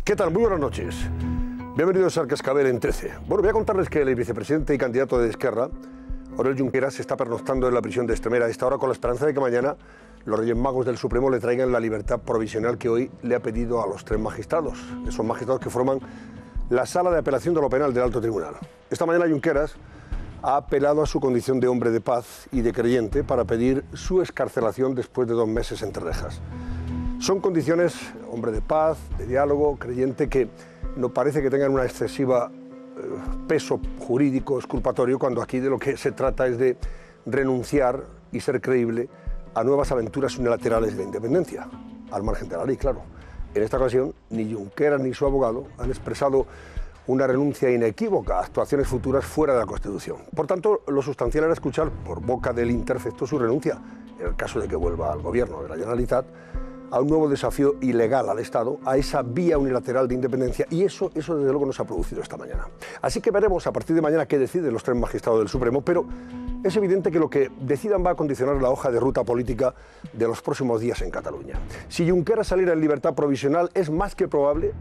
¿Qué tal? Muy buenas noches. Bienvenidos al Cascabel en 13. Bueno, voy a contarles que el vicepresidente y candidato de Esquerra, Oriol Junqueras, está pernoctando en la prisión de Extremera a esta hora con la esperanza de que mañana los Reyes Magos del Supremo le traigan la libertad provisional que hoy le ha pedido a los 3 magistrados, esos magistrados que forman la Sala de Apelación de lo Penal del Alto Tribunal. Esta mañana Junqueras ha apelado a su condición de hombre de paz y de creyente para pedir su excarcelación después de 2 meses entre rejas. Son condiciones, hombre de paz, de diálogo, creyente, que no parece que tengan un excesivo peso jurídico exculpatorio, cuando aquí de lo que se trata es de renunciar y ser creíble a nuevas aventuras unilaterales de independencia, al margen de la ley, claro. En esta ocasión, ni Junqueras ni su abogado han expresado una renuncia inequívoca a actuaciones futuras fuera de la Constitución. Por tanto, lo sustancial era escuchar por boca del intercepto su renuncia, en el caso de que vuelva al gobierno de la Generalitat, a un nuevo desafío ilegal al Estado, a esa vía unilateral de independencia, y eso desde luego no se ha producido esta mañana. Así que veremos a partir de mañana qué deciden los 3 magistrados del Supremo, pero es evidente que lo que decidan va a condicionar la hoja de ruta política de los próximos días en Cataluña. Si Junqueras saliera en libertad provisional, es más que probable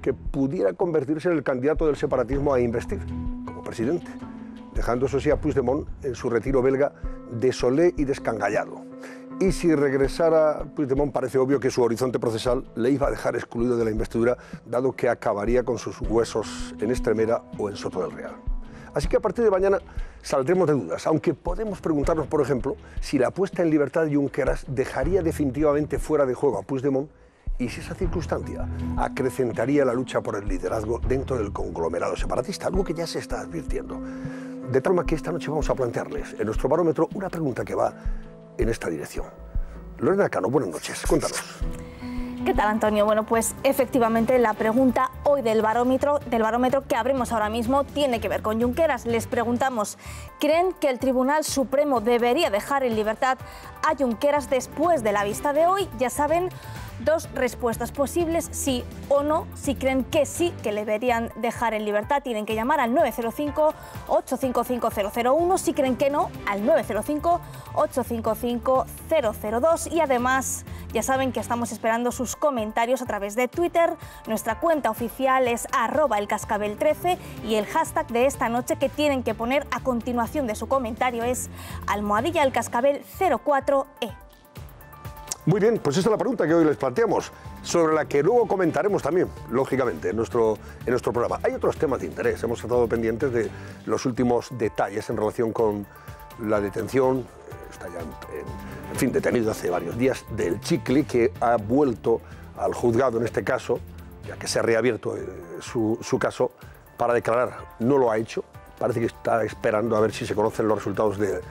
que pudiera convertirse en el candidato del separatismo a investir como presidente, dejando eso sí a Puigdemont en su retiro belga desolé y descangallado. Y si regresara Puigdemont, parece obvio que su horizonte procesal le iba a dejar excluido de la investidura, dado que acabaría con sus huesos en Extremera o en Soto del Real. Así que a partir de mañana saldremos de dudas, aunque podemos preguntarnos, por ejemplo, si la puesta en libertad de Junqueras dejaría definitivamente fuera de juego a Puigdemont, y si esa circunstancia acrecentaría la lucha por el liderazgo dentro del conglomerado separatista, algo que ya se está advirtiendo. De tal manera que esta noche vamos a plantearles en nuestro barómetro una pregunta que va en esta dirección. Lorena Cano, buenas noches, cuéntanos. ¿Qué tal, Antonio? Bueno, pues efectivamente la pregunta hoy del barómetro que abrimos ahora mismo tiene que ver con Junqueras. Les preguntamos, ¿creen que el Tribunal Supremo debería dejar en libertad a Junqueras después de la vista de hoy? Ya saben, 2 respuestas posibles, sí o no. Si creen que sí, que le deberían dejar en libertad, tienen que llamar al 905-855-001. Si creen que no, al 905-855-002. Y además, ya saben que estamos esperando sus comentarios a través de Twitter. Nuestra cuenta oficial es @elcascabel13 y el hashtag de esta noche que tienen que poner a continuación de su comentario es @elcascabel04e. Muy bien, pues esta es la pregunta que hoy les planteamos, sobre la que luego comentaremos también, lógicamente, en nuestro programa. Hay otros temas de interés, hemos estado pendientes de los últimos detalles en relación con la detención, está ya en fin, detenido hace varios días, del Chicli, que ha vuelto al juzgado en este caso, ya que se ha reabierto su caso, para declarar. No lo ha hecho, parece que está esperando a ver si se conocen los resultados del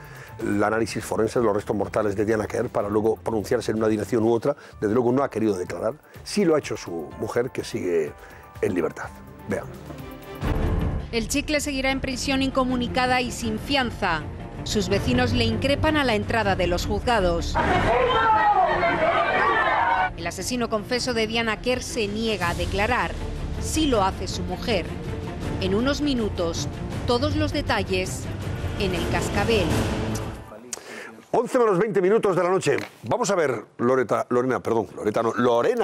análisis forense de los restos mortales de Diana Quer para luego pronunciarse en una dirección u otra. Desde luego no ha querido declarar. Sí lo ha hecho su mujer, que sigue en libertad. Vean. El Chicle seguirá en prisión incomunicada y sin fianza. Sus vecinos le increpan a la entrada de los juzgados. El asesino confeso de Diana Quer se niega a declarar. Sí lo hace su mujer. En unos minutos, todos los detalles en el Cascabel. 11 menos 20 minutos de la noche. Vamos a ver, Lorena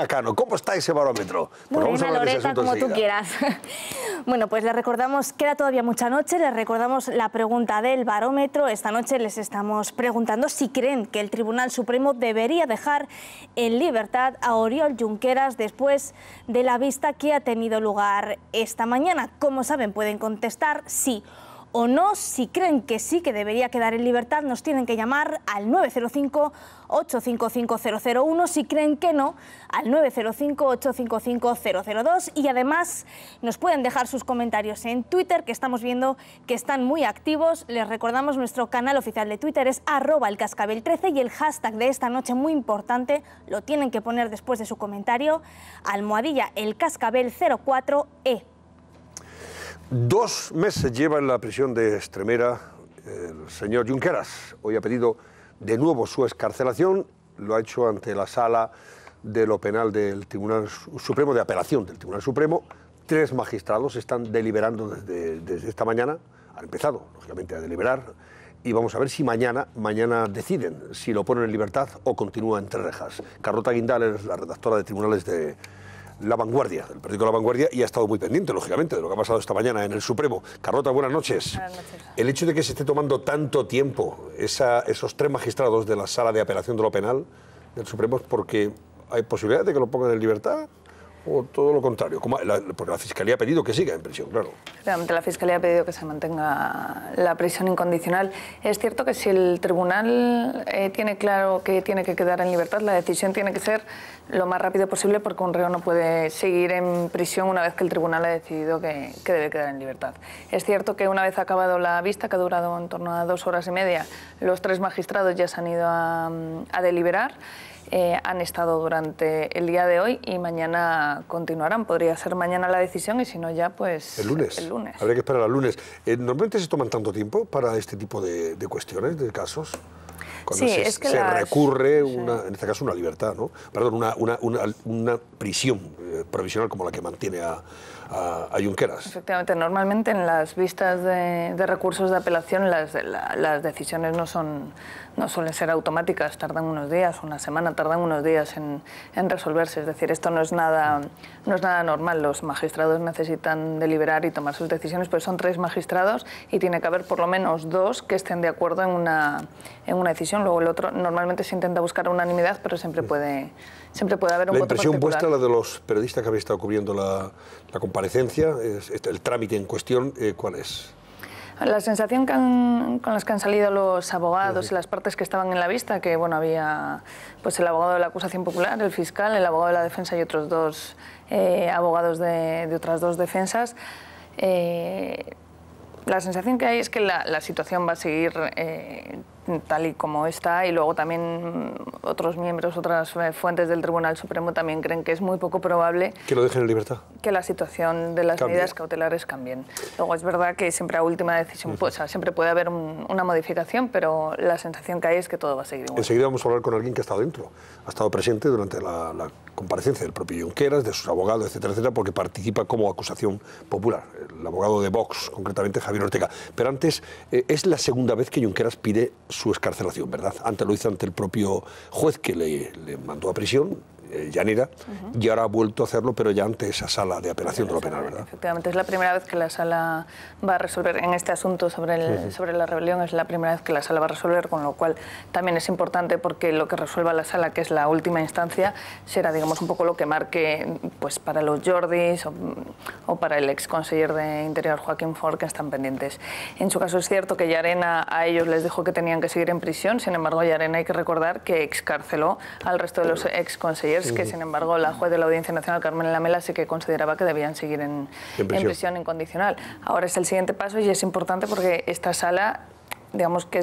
Cano, ¿cómo está ese barómetro? Pues vamos a hablar de ese asunto como enseguida. Tú quieras. Bueno, pues les recordamos, queda todavía mucha noche, les recordamos la pregunta del barómetro. Esta noche les estamos preguntando si creen que el Tribunal Supremo debería dejar en libertad a Oriol Junqueras después de la vista que ha tenido lugar esta mañana. Como saben, pueden contestar sí o no. Si creen que sí, que debería quedar en libertad, nos tienen que llamar al 905-855-001. Si creen que no, al 905-855-002. Y además nos pueden dejar sus comentarios en Twitter, que estamos viendo que están muy activos. Les recordamos, nuestro canal oficial de Twitter es @elcascabel13 y el hashtag de esta noche, muy importante, lo tienen que poner después de su comentario, @elcascabel04e. 2 meses lleva en la prisión de Extremera el señor Junqueras. Hoy ha pedido de nuevo su excarcelación. Lo ha hecho ante la Sala de lo Penal del Tribunal Supremo, de Apelación del Tribunal Supremo. 3 magistrados están deliberando desde esta mañana. Han empezado, lógicamente, a deliberar. Y vamos a ver si mañana deciden si lo ponen en libertad o continúa entre rejas. Carlota Guindal es la redactora de Tribunales de La Vanguardia, el periódico La Vanguardia, y ha estado muy pendiente, lógicamente, de lo que ha pasado esta mañana en el Supremo. Carlota, buenas noches. Buenas noches. El hecho de que se esté tomando tanto tiempo esos 3 magistrados de la Sala de Apelación de lo Penal del Supremo es porque hay posibilidad de que lo pongan en libertad, o todo lo contrario, porque la Fiscalía ha pedido que siga en prisión, claro. Realmente la Fiscalía ha pedido que se mantenga la prisión incondicional. Es cierto que si el tribunal tiene claro que tiene que quedar en libertad, la decisión tiene que ser lo más rápido posible, porque un reo no puede seguir en prisión una vez que el tribunal ha decidido que debe quedar en libertad. Es cierto que una vez acabado la vista, que ha durado en torno a 2 horas y media, los 3 magistrados ya se han ido a deliberar. Han estado durante el día de hoy y mañana continuarán. Podría ser mañana la decisión y si no ya, pues el lunes. Habría que esperar al lunes. ¿Normalmente se toman tanto tiempo para este tipo de cuestiones, de casos? Cuando sí, es que se recurre, en este caso, una libertad, ¿no? Perdón, una prisión provisional como la que mantiene a Junqueras. Efectivamente, normalmente en las vistas de recursos de apelación las decisiones no suelen ser automáticas, tardan unos días, una semana, tardan unos días en resolverse. Es decir, esto no es nada normal. Los magistrados necesitan deliberar y tomar sus decisiones, pues son 3 magistrados y tiene que haber por lo menos 2 que estén de acuerdo en una decisión. Luego el otro, normalmente se intenta buscar unanimidad, pero siempre puede haber un voto particular. La impresión vuestra, la de los periodistas que habéis estado cubriendo la comparecencia, el trámite en cuestión, ¿cuál es? La sensación con las que han salido los abogados y las partes que estaban en la vista, que bueno, había pues el abogado de la acusación popular, el fiscal, el abogado de la defensa y otros 2 abogados de otras 2 defensas. La sensación que hay es que la situación va a seguir tal y como está, y luego también otros miembros, otras fuentes del Tribunal Supremo también creen que es muy poco probable que lo dejen en libertad, que la situación de las medidas cautelares cambien. Luego es verdad que siempre a última decisión, pues, siempre puede haber una modificación, pero la sensación que hay es que todo va a seguir igual. Enseguida vamos a hablar con alguien que ha estado dentro, ha estado presente durante la comparecencia del propio Junqueras, de sus abogados, etcétera, etcétera, porque participa como acusación popular, el abogado de Vox, concretamente Javier Ortega. Pero antes, es la segunda vez que Junqueras pide su excarcelación, ¿verdad? Antes lo hizo ante el propio juez que le mandó a prisión, Llanera, y ahora ha vuelto a hacerlo, pero ya ante esa sala de apelación de lo penal, ¿verdad? Efectivamente, es la primera vez que la sala va a resolver en este asunto sobre la rebelión, es la primera vez que la sala va a resolver, con lo cual también es importante, porque lo que resuelva la sala, que es la última instancia, será, digamos, un poco lo que marque pues para los Jordis o para el ex conseller de Interior Joaquín Forn, que están pendientes. En su caso es cierto que Llarena a ellos les dijo que tenían que seguir en prisión, sin embargo Llarena hay que recordar que excarceló al resto de los ex consellers, que sin embargo la juez de la Audiencia Nacional, Carmen Lamela, sí que consideraba que debían seguir en prisión incondicional. Ahora es el siguiente paso y es importante porque esta sala, digamos que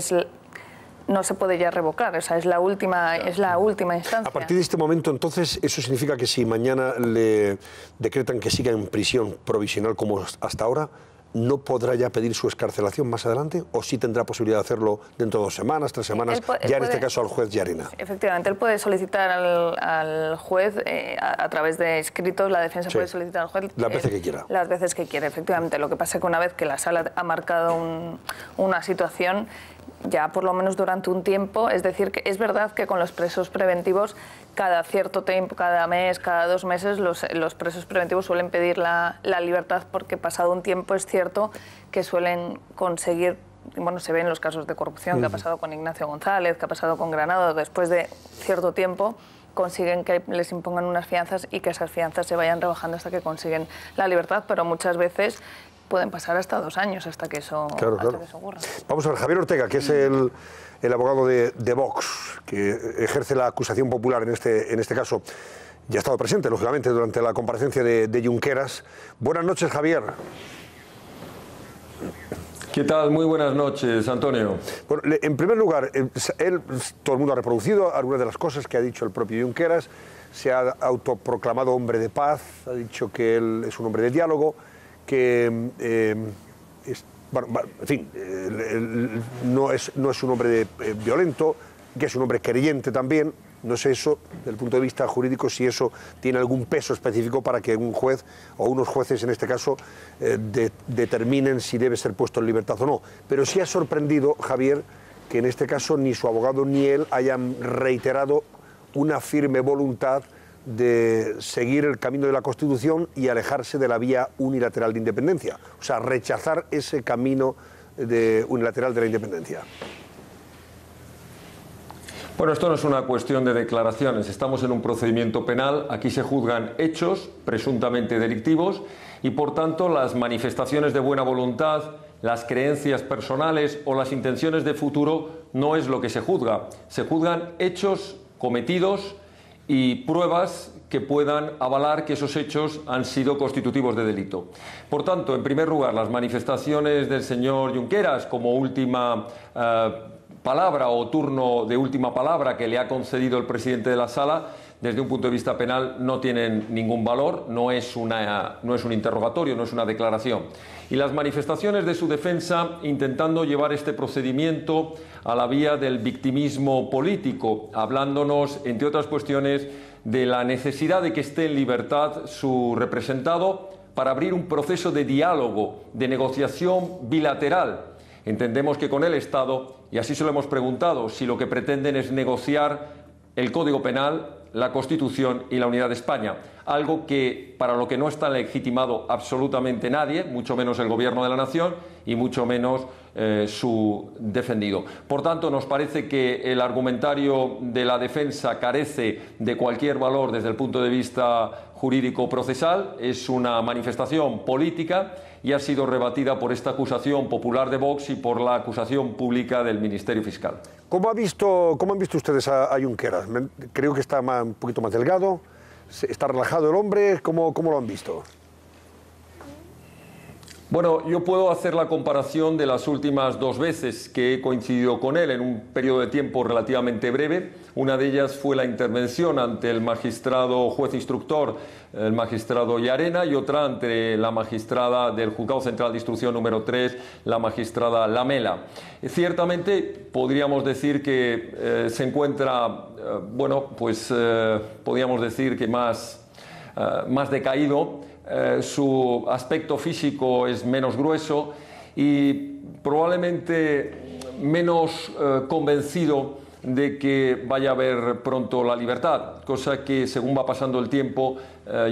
no se puede ya revocar, o sea, es la última instancia. A partir de este momento, entonces, ¿eso significa que si mañana le decretan que siga en prisión provisional como hasta ahora, no podrá ya pedir su excarcelación más adelante, o sí tendrá posibilidad de hacerlo dentro de 2 semanas, 3 semanas, en este caso al juez Llarena? Efectivamente, él puede solicitar al juez a través de escritos, la defensa puede solicitar al juez las veces que quiera. Las veces que quiera, efectivamente. Lo que pasa es que una vez que la sala ha marcado una situación, ya por lo menos durante un tiempo, es decir, que es verdad que con los presos preventivos, cada cierto tiempo, cada mes, cada 2 meses, los presos preventivos suelen pedir la libertad, porque pasado un tiempo es cierto que suelen conseguir, bueno, se ve en los casos de corrupción que ha pasado con Ignacio González, que ha pasado con Granado, después de cierto tiempo consiguen que les impongan unas fianzas y que esas fianzas se vayan rebajando hasta que consiguen la libertad, pero muchas veces pueden pasar hasta 2 años hasta que eso ocurra. Vamos a ver, Javier Ortega, que es el abogado de Vox, que ejerce la acusación popular en este caso. Ya ha estado presente, lógicamente, durante la comparecencia de Junqueras. Buenas noches, Javier. ¿Qué tal? Muy buenas noches, Antonio. Bueno, en primer lugar, todo el mundo ha reproducido algunas de las cosas que ha dicho el propio Junqueras. Se ha autoproclamado hombre de paz, ha dicho que él es un hombre de diálogo, que no es un hombre violento, que es un hombre creyente también. No sé eso, desde el punto de vista jurídico, si eso tiene algún peso específico para que un juez o unos jueces, en este caso, determinen si debe ser puesto en libertad o no. Pero sí ha sorprendido, Javier, que en este caso ni su abogado ni él hayan reiterado una firme voluntad de seguir el camino de la Constitución y alejarse de la vía unilateral de independencia, o sea, rechazar ese camino unilateral de la independencia. Bueno, esto no es una cuestión de declaraciones, estamos en un procedimiento penal, aquí se juzgan hechos presuntamente delictivos y por tanto las manifestaciones de buena voluntad, las creencias personales o las intenciones de futuro no es lo que se juzga, se juzgan hechos cometidos y pruebas que puedan avalar que esos hechos han sido constitutivos de delito. Por tanto, en primer lugar, las manifestaciones del señor Junqueras como última palabra o turno de última palabra que le ha concedido el presidente de la Sala, desde un punto de vista penal no tienen ningún valor, no es un interrogatorio, no es una declaración. Y las manifestaciones de su defensa intentando llevar este procedimiento a la vía del victimismo político, hablándonos, entre otras cuestiones, de la necesidad de que esté en libertad su representado para abrir un proceso de diálogo, de negociación bilateral. Entendemos que con el Estado, y así se lo hemos preguntado, si lo que pretenden es negociar el Código Penal, la Constitución y la unidad de España, algo que para lo que no está legitimado absolutamente nadie, mucho menos el Gobierno de la Nación y mucho menos su defendido. Por tanto, nos parece que el argumentario de la defensa carece de cualquier valor desde el punto de vista jurídico-procesal, es una manifestación política y ha sido rebatida por esta acusación popular de Vox y por la acusación pública del Ministerio Fiscal. ¿Cómo han visto ustedes a Junqueras? Creo que está un poquito más delgado, está relajado el hombre, ¿cómo lo han visto? Bueno, yo puedo hacer la comparación de las últimas dos veces que he coincidido con él en un periodo de tiempo relativamente breve. Una de ellas fue la intervención ante el magistrado juez instructor, el magistrado Llarena, y otra ante la magistrada del Juzgado Central de Instrucción número 3, la magistrada Lamela. Ciertamente podríamos decir que se encuentra, podríamos decir que más decaído. Su aspecto físico es menos grueso y probablemente menos convencido de que vaya a haber pronto la libertad, cosa que según va pasando el tiempo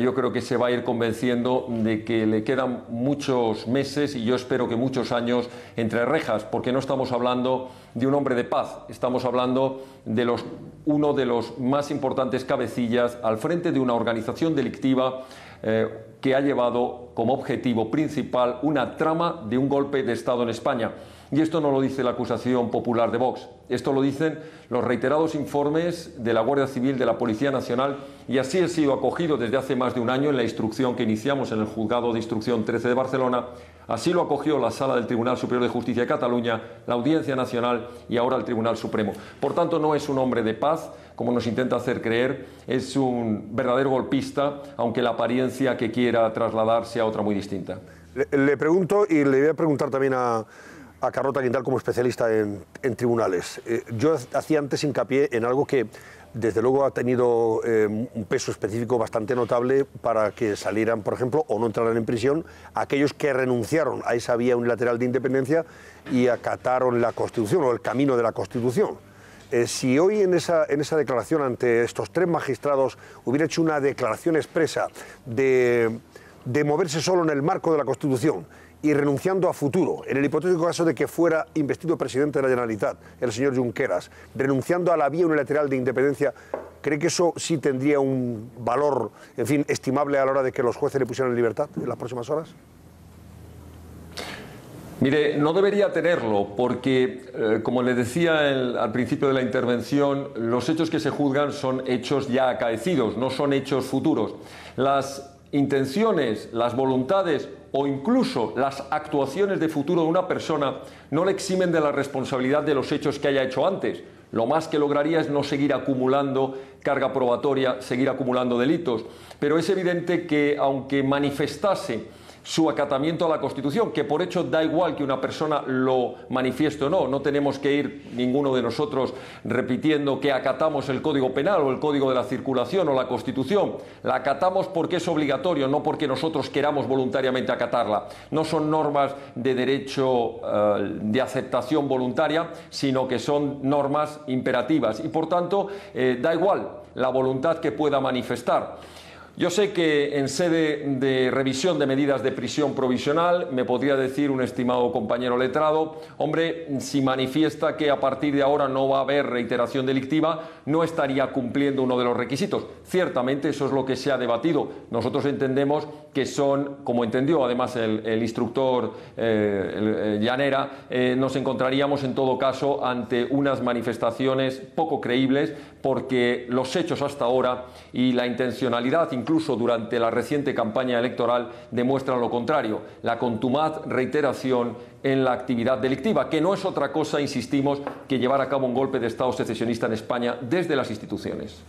yo creo que se va a ir convenciendo de que le quedan muchos meses y yo espero que muchos años entre rejas, porque no estamos hablando de un hombre de paz, estamos hablando de uno de los más importantes cabecillas al frente de una organización delictiva que ha llevado como objetivo principal una trama de un golpe de Estado en España. Y esto no lo dice la acusación popular de Vox, esto lo dicen los reiterados informes de la Guardia Civil, de la Policía Nacional, y así ha sido acogido desde hace más de un año en la instrucción que iniciamos en el Juzgado de Instrucción 13 de Barcelona. Así lo acogió la Sala del Tribunal Superior de Justicia de Cataluña, la Audiencia Nacional y ahora el Tribunal Supremo. Por tanto, no es un hombre de paz, como nos intenta hacer creer, es un verdadero golpista, aunque la apariencia que quiera trasladar sea otra muy distinta. Le pregunto, y le voy a preguntar también a Carlota Guindal como especialista en tribunales. Yo hacía antes hincapié en algo que desde luego ha tenido un peso específico bastante notable para que salieran, por ejemplo, o no entraran en prisión aquellos que renunciaron a esa vía unilateral de independencia y acataron la Constitución o el camino de la Constitución. Si hoy en esa declaración ante estos tres magistrados hubiera hecho una declaración expresa de moverse solo en el marco de la Constitución y renunciando a futuro, en el hipotético caso de que fuera investido presidente de la Generalitat, el señor Junqueras, renunciando a la vía unilateral de independencia, ¿cree que eso sí tendría un valor, en fin, estimable a la hora de que los jueces le pusieran en libertad en las próximas horas? Mire, no debería tenerlo porque, como le decía al principio de la intervención, los hechos que se juzgan son hechos ya acaecidos, no son hechos futuros. Las intenciones, las voluntades o incluso las actuaciones de futuro de una persona no le eximen de la responsabilidad de los hechos que haya hecho antes. Lo más que lograría es no seguir acumulando carga probatoria, seguir acumulando delitos. Pero es evidente que aunque manifestase su acatamiento a la Constitución, que por hecho da igual que una persona lo manifieste o no. No tenemos que ir ninguno de nosotros repitiendo que acatamos el Código Penal o el Código de la Circulación o la Constitución. La acatamos porque es obligatorio, no porque nosotros queramos voluntariamente acatarla. No son normas de derecho de aceptación voluntaria, sino que son normas imperativas y por tanto da igual la voluntad que pueda manifestar. Yo sé que en sede de revisión de medidas de prisión provisional me podría decir un estimado compañero letrado, hombre, si manifiesta que a partir de ahora no va a haber reiteración delictiva, no estaría cumpliendo uno de los requisitos. Ciertamente eso es lo que se ha debatido. Nosotros entendemos que son, como entendió además el instructor Llanera, nos encontraríamos en todo caso ante unas manifestaciones poco creíbles, porque los hechos hasta ahora y la intencionalidad, incluso durante la reciente campaña electoral, demuestran lo contrario, la contumaz reiteración en la actividad delictiva, que no es otra cosa, insistimos, que llevar a cabo un golpe de Estado secesionista en España desde las instituciones.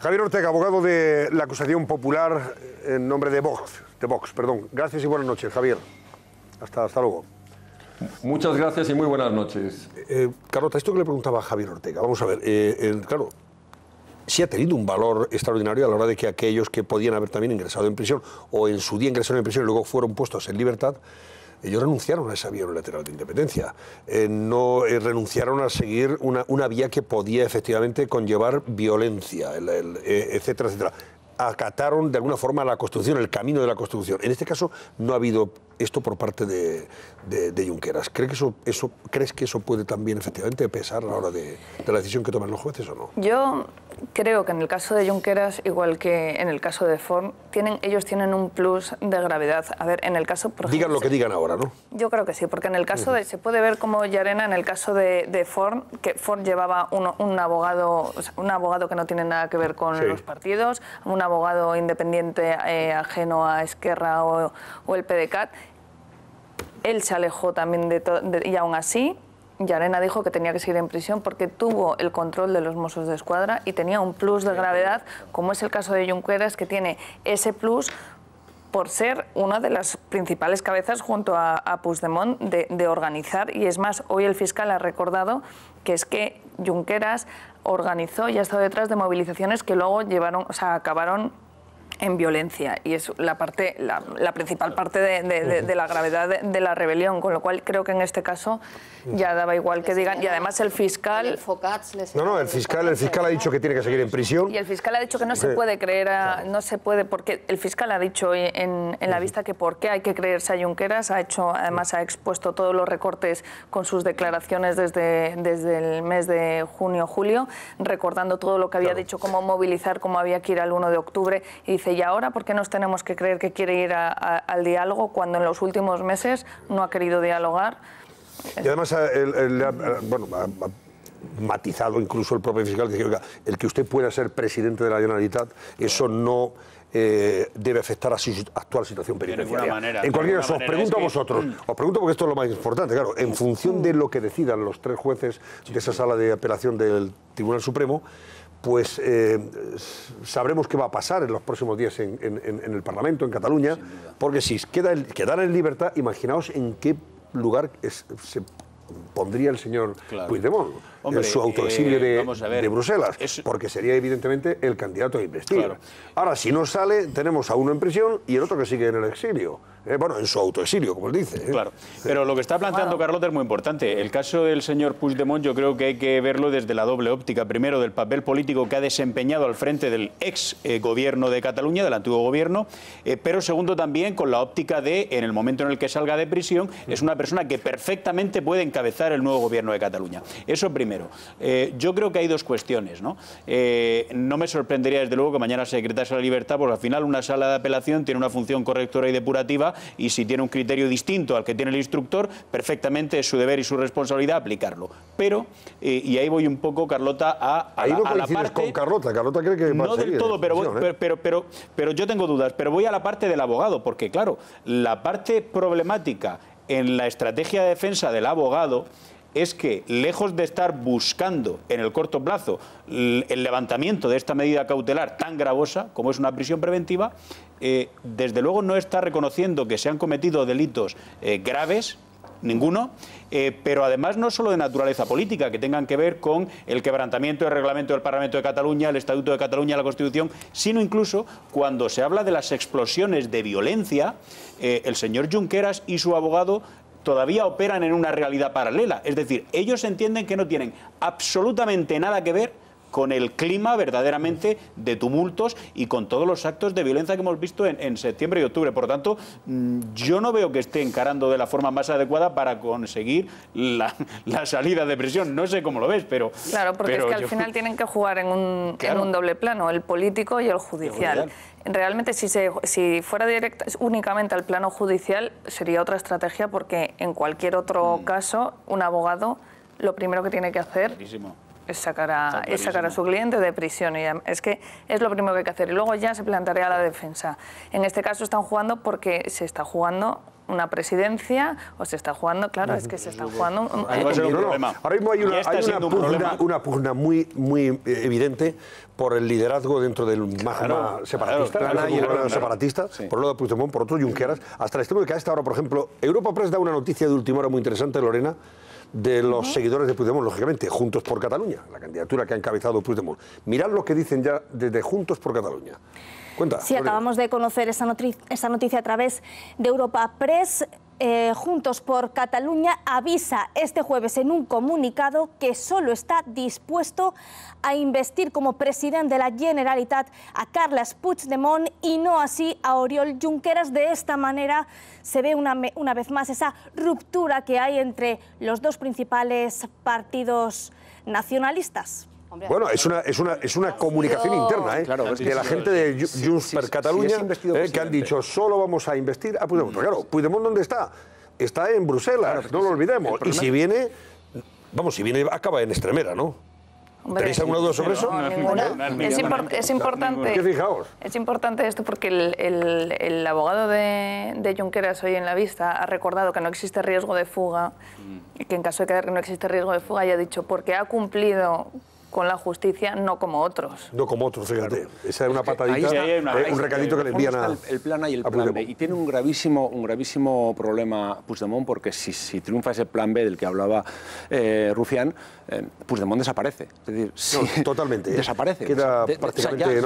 Javier Ortega, abogado de la acusación popular en nombre de Vox. Gracias y buenas noches, Javier. Hasta luego. Muchas gracias y muy buenas noches. Carlota, esto que le preguntaba a Javier Ortega, vamos a ver, claro, sí ha tenido un valor extraordinario a la hora de que aquellos que podían haber también ingresado en prisión o en su día ingresaron en prisión y luego fueron puestos en libertad, ellos renunciaron a esa vía unilateral de independencia, no renunciaron a seguir una vía que podía efectivamente conllevar violencia, etcétera, etcétera. Acataron de alguna forma la Constitución, el camino de la Constitución. En este caso no ha habido esto por parte de Junqueras. ¿Crees que eso puede también efectivamente pesar a la hora de la decisión que toman los jueces o no? Yo creo que en el caso de Junqueras, igual que en el caso de Forn, ellos tienen un plus de gravedad. A ver, en el caso... Por digan lo que digan ahora, ¿no? Yo creo que sí, porque en el caso de... Se puede ver como Llarena, en el caso de Forn, que Forn llevaba un abogado que no tiene nada que ver con los partidos, un abogado independiente ajeno a Esquerra o el PDeCAT. Él se alejó también y aún así Llarena dijo que tenía que seguir en prisión porque tuvo el control de los Mossos de Escuadra y tenía un plus de gravedad, como es el caso de Junqueras, que tiene ese plus por ser una de las principales cabezas junto a Puigdemont de organizar. Y es más, hoy el fiscal ha recordado que es que Junqueras organizó y ha estado detrás de movilizaciones que luego acabaron en violencia, y es la principal parte de la gravedad de la rebelión, con lo cual creo que en este caso ya daba igual que digan, y además el fiscal... el fiscal ha dicho que tiene que seguir en prisión. Y el fiscal ha dicho que no se puede creer no se puede, porque el fiscal ha dicho en la vista que por qué hay que creerse a Junqueras, además ha expuesto todos los recortes con sus declaraciones desde el mes de junio-julio, recordando todo lo que había dicho, cómo movilizar, cómo había que ir al 1 de octubre, y dice, ¿y ahora por qué nos tenemos que creer que quiere ir al diálogo cuando en los últimos meses no ha querido dialogar? Y además, ha matizado incluso el propio fiscal, que dice, oiga, el que usted pueda ser presidente de la Generalitat, eso no debe afectar a su actual situación penitenciaria. De ninguna manera. En cualquier caso, os pregunto a vosotros, os pregunto porque esto es lo más importante, claro, en función de lo que decidan los 3 jueces de esa sala de apelación del Tribunal Supremo, pues sabremos qué va a pasar en los próximos días en el Parlamento, en Cataluña, porque si quedara en libertad, imaginaos en qué lugar se pondría el señor Puigdemont, en su autoexilio de Bruselas, porque sería evidentemente el candidato a investir. Claro. Ahora, si no sale, tenemos a uno en prisión y el otro que sigue en el exilio. En su autoexilio, como él dice. Claro, pero lo que está planteando Carlota es muy importante. El caso del señor Puigdemont yo creo que hay que verlo desde la doble óptica. Primero, del papel político que ha desempeñado al frente del ex gobierno de Cataluña, del antiguo gobierno, pero segundo también con la óptica de, en el momento en el que salga de prisión, es una persona que perfectamente puede encabezar el nuevo gobierno de Cataluña. Eso primero. Yo creo que hay dos cuestiones, ¿no? No me sorprendería desde luego que mañana se decretase la libertad, porque al final una sala de apelación tiene una función correctora y depurativa, y si tiene un criterio distinto al que tiene el instructor, perfectamente es su deber y su responsabilidad aplicarlo. Pero, y ahí voy un poco, Carlota, a la parte... con Carlota. Carlota cree que no del todo, pero yo tengo dudas. Pero voy a la parte del abogado, porque claro, la parte problemática en la estrategia de defensa del abogado es que, lejos de estar buscando en el corto plazo el levantamiento de esta medida cautelar tan gravosa como es una prisión preventiva, desde luego no está reconociendo que se han cometido delitos graves, ninguno, pero además no solo de naturaleza política, que tengan que ver con el quebrantamiento del reglamento del Parlamento de Cataluña, el Estatuto de Cataluña, la Constitución, sino incluso cuando se habla de las explosiones de violencia, el señor Junqueras y su abogado todavía operan en una realidad paralela. Es decir, ellos entienden que no tienen absolutamente nada que ver con el clima verdaderamente de tumultos y con todos los actos de violencia que hemos visto en septiembre y octubre. Por lo tanto, yo no veo que esté encarando de la forma más adecuada para conseguir la salida de prisión. No sé cómo lo ves, pero... Claro, porque es que al final tienen que jugar en un doble plano, el político y el judicial. Realmente, si fuera directa únicamente al plano judicial, sería otra estrategia, porque en cualquier otro caso, un abogado lo primero que tiene que hacer es sacar a su cliente de prisión. Y es que es lo primero que hay que hacer. Y luego ya se plantearía la defensa. En este caso están jugando porque se está jugando una presidencia o se está jugando, claro, es que se está jugando... Ahora mismo hay una pugna muy evidente por el liderazgo dentro del magma separatista, por un lado Puigdemont, por otro Junqueras, hasta el extremo de que a esta hora, por ejemplo, Europa Press da una noticia de última hora muy interesante, Lorena, de los seguidores de Puigdemont, lógicamente, Juntos por Cataluña, la candidatura que ha encabezado Puigdemont. Mirad lo que dicen ya desde Juntos por Cataluña. Cuenta. Sí, acabamos de conocer esta noticia a través de Europa Press. Juntos por Cataluña avisa este jueves en un comunicado que solo está dispuesto a investir como presidente de la Generalitat a Carles Puigdemont y no así a Oriol Junqueras. De esta manera se ve una vez más esa ruptura que hay entre los dos principales partidos nacionalistas. Bueno, es una comunicación interna de la gente de Junts per Catalunya que han dicho solo vamos a investir a Puigdemont. Claro, Puigdemont ¿dónde está? Está en Bruselas, no lo olvidemos. Y si viene, acaba en Extremera, ¿no? ¿Tenéis alguna duda sobre eso? Es importante. ¿Qué fijaos? Es importante esto porque el abogado de Junqueras hoy en la vista ha recordado que no existe riesgo de fuga, y que en caso de que no existe riesgo de fuga, ya ha dicho porque ha cumplido con la justicia, no como otros. No como otros, fíjate. Claro. Esa es una patadita, un recadito que le envían a... El plan A y el plan B. Y tiene un gravísimo problema Puigdemont, porque si triunfa ese plan B del que hablaba Rufián, Puigdemont desaparece. Es decir, totalmente. Desaparece. Queda prácticamente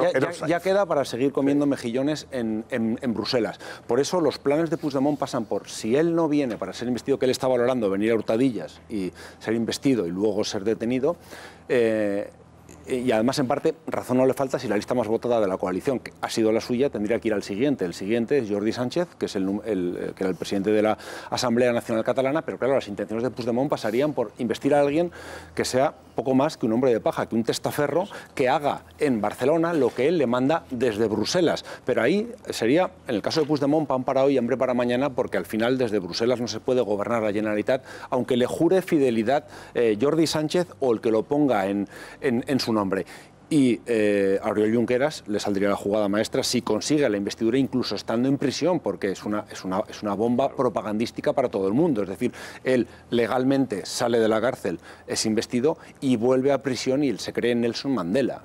ya queda para seguir comiendo mejillones en Bruselas. Por eso los planes de Puigdemont pasan por, si él no viene para ser investido, que él está valorando venir a Hurtadillas y ser investido y luego ser detenido, y además, en parte, razón no le falta si la lista más votada de la coalición, que ha sido la suya, tendría que ir al siguiente. El siguiente es Jordi Sánchez, que es que era el presidente de la Asamblea Nacional Catalana, pero claro, las intenciones de Puigdemont pasarían por investir a alguien que sea poco más que un hombre de paja, que un testaferro que haga en Barcelona lo que él le manda desde Bruselas. Pero ahí sería, en el caso de Puigdemont, pan para hoy y hambre para mañana, porque al final desde Bruselas no se puede gobernar la Generalitat, aunque le jure fidelidad Jordi Sánchez o el que lo ponga en su nombre. Y a Oriol Junqueras le saldría la jugada maestra si consigue la investidura, incluso estando en prisión, porque es una bomba propagandística para todo el mundo. Es decir, él legalmente sale de la cárcel, es investido y vuelve a prisión y él se cree Nelson Mandela.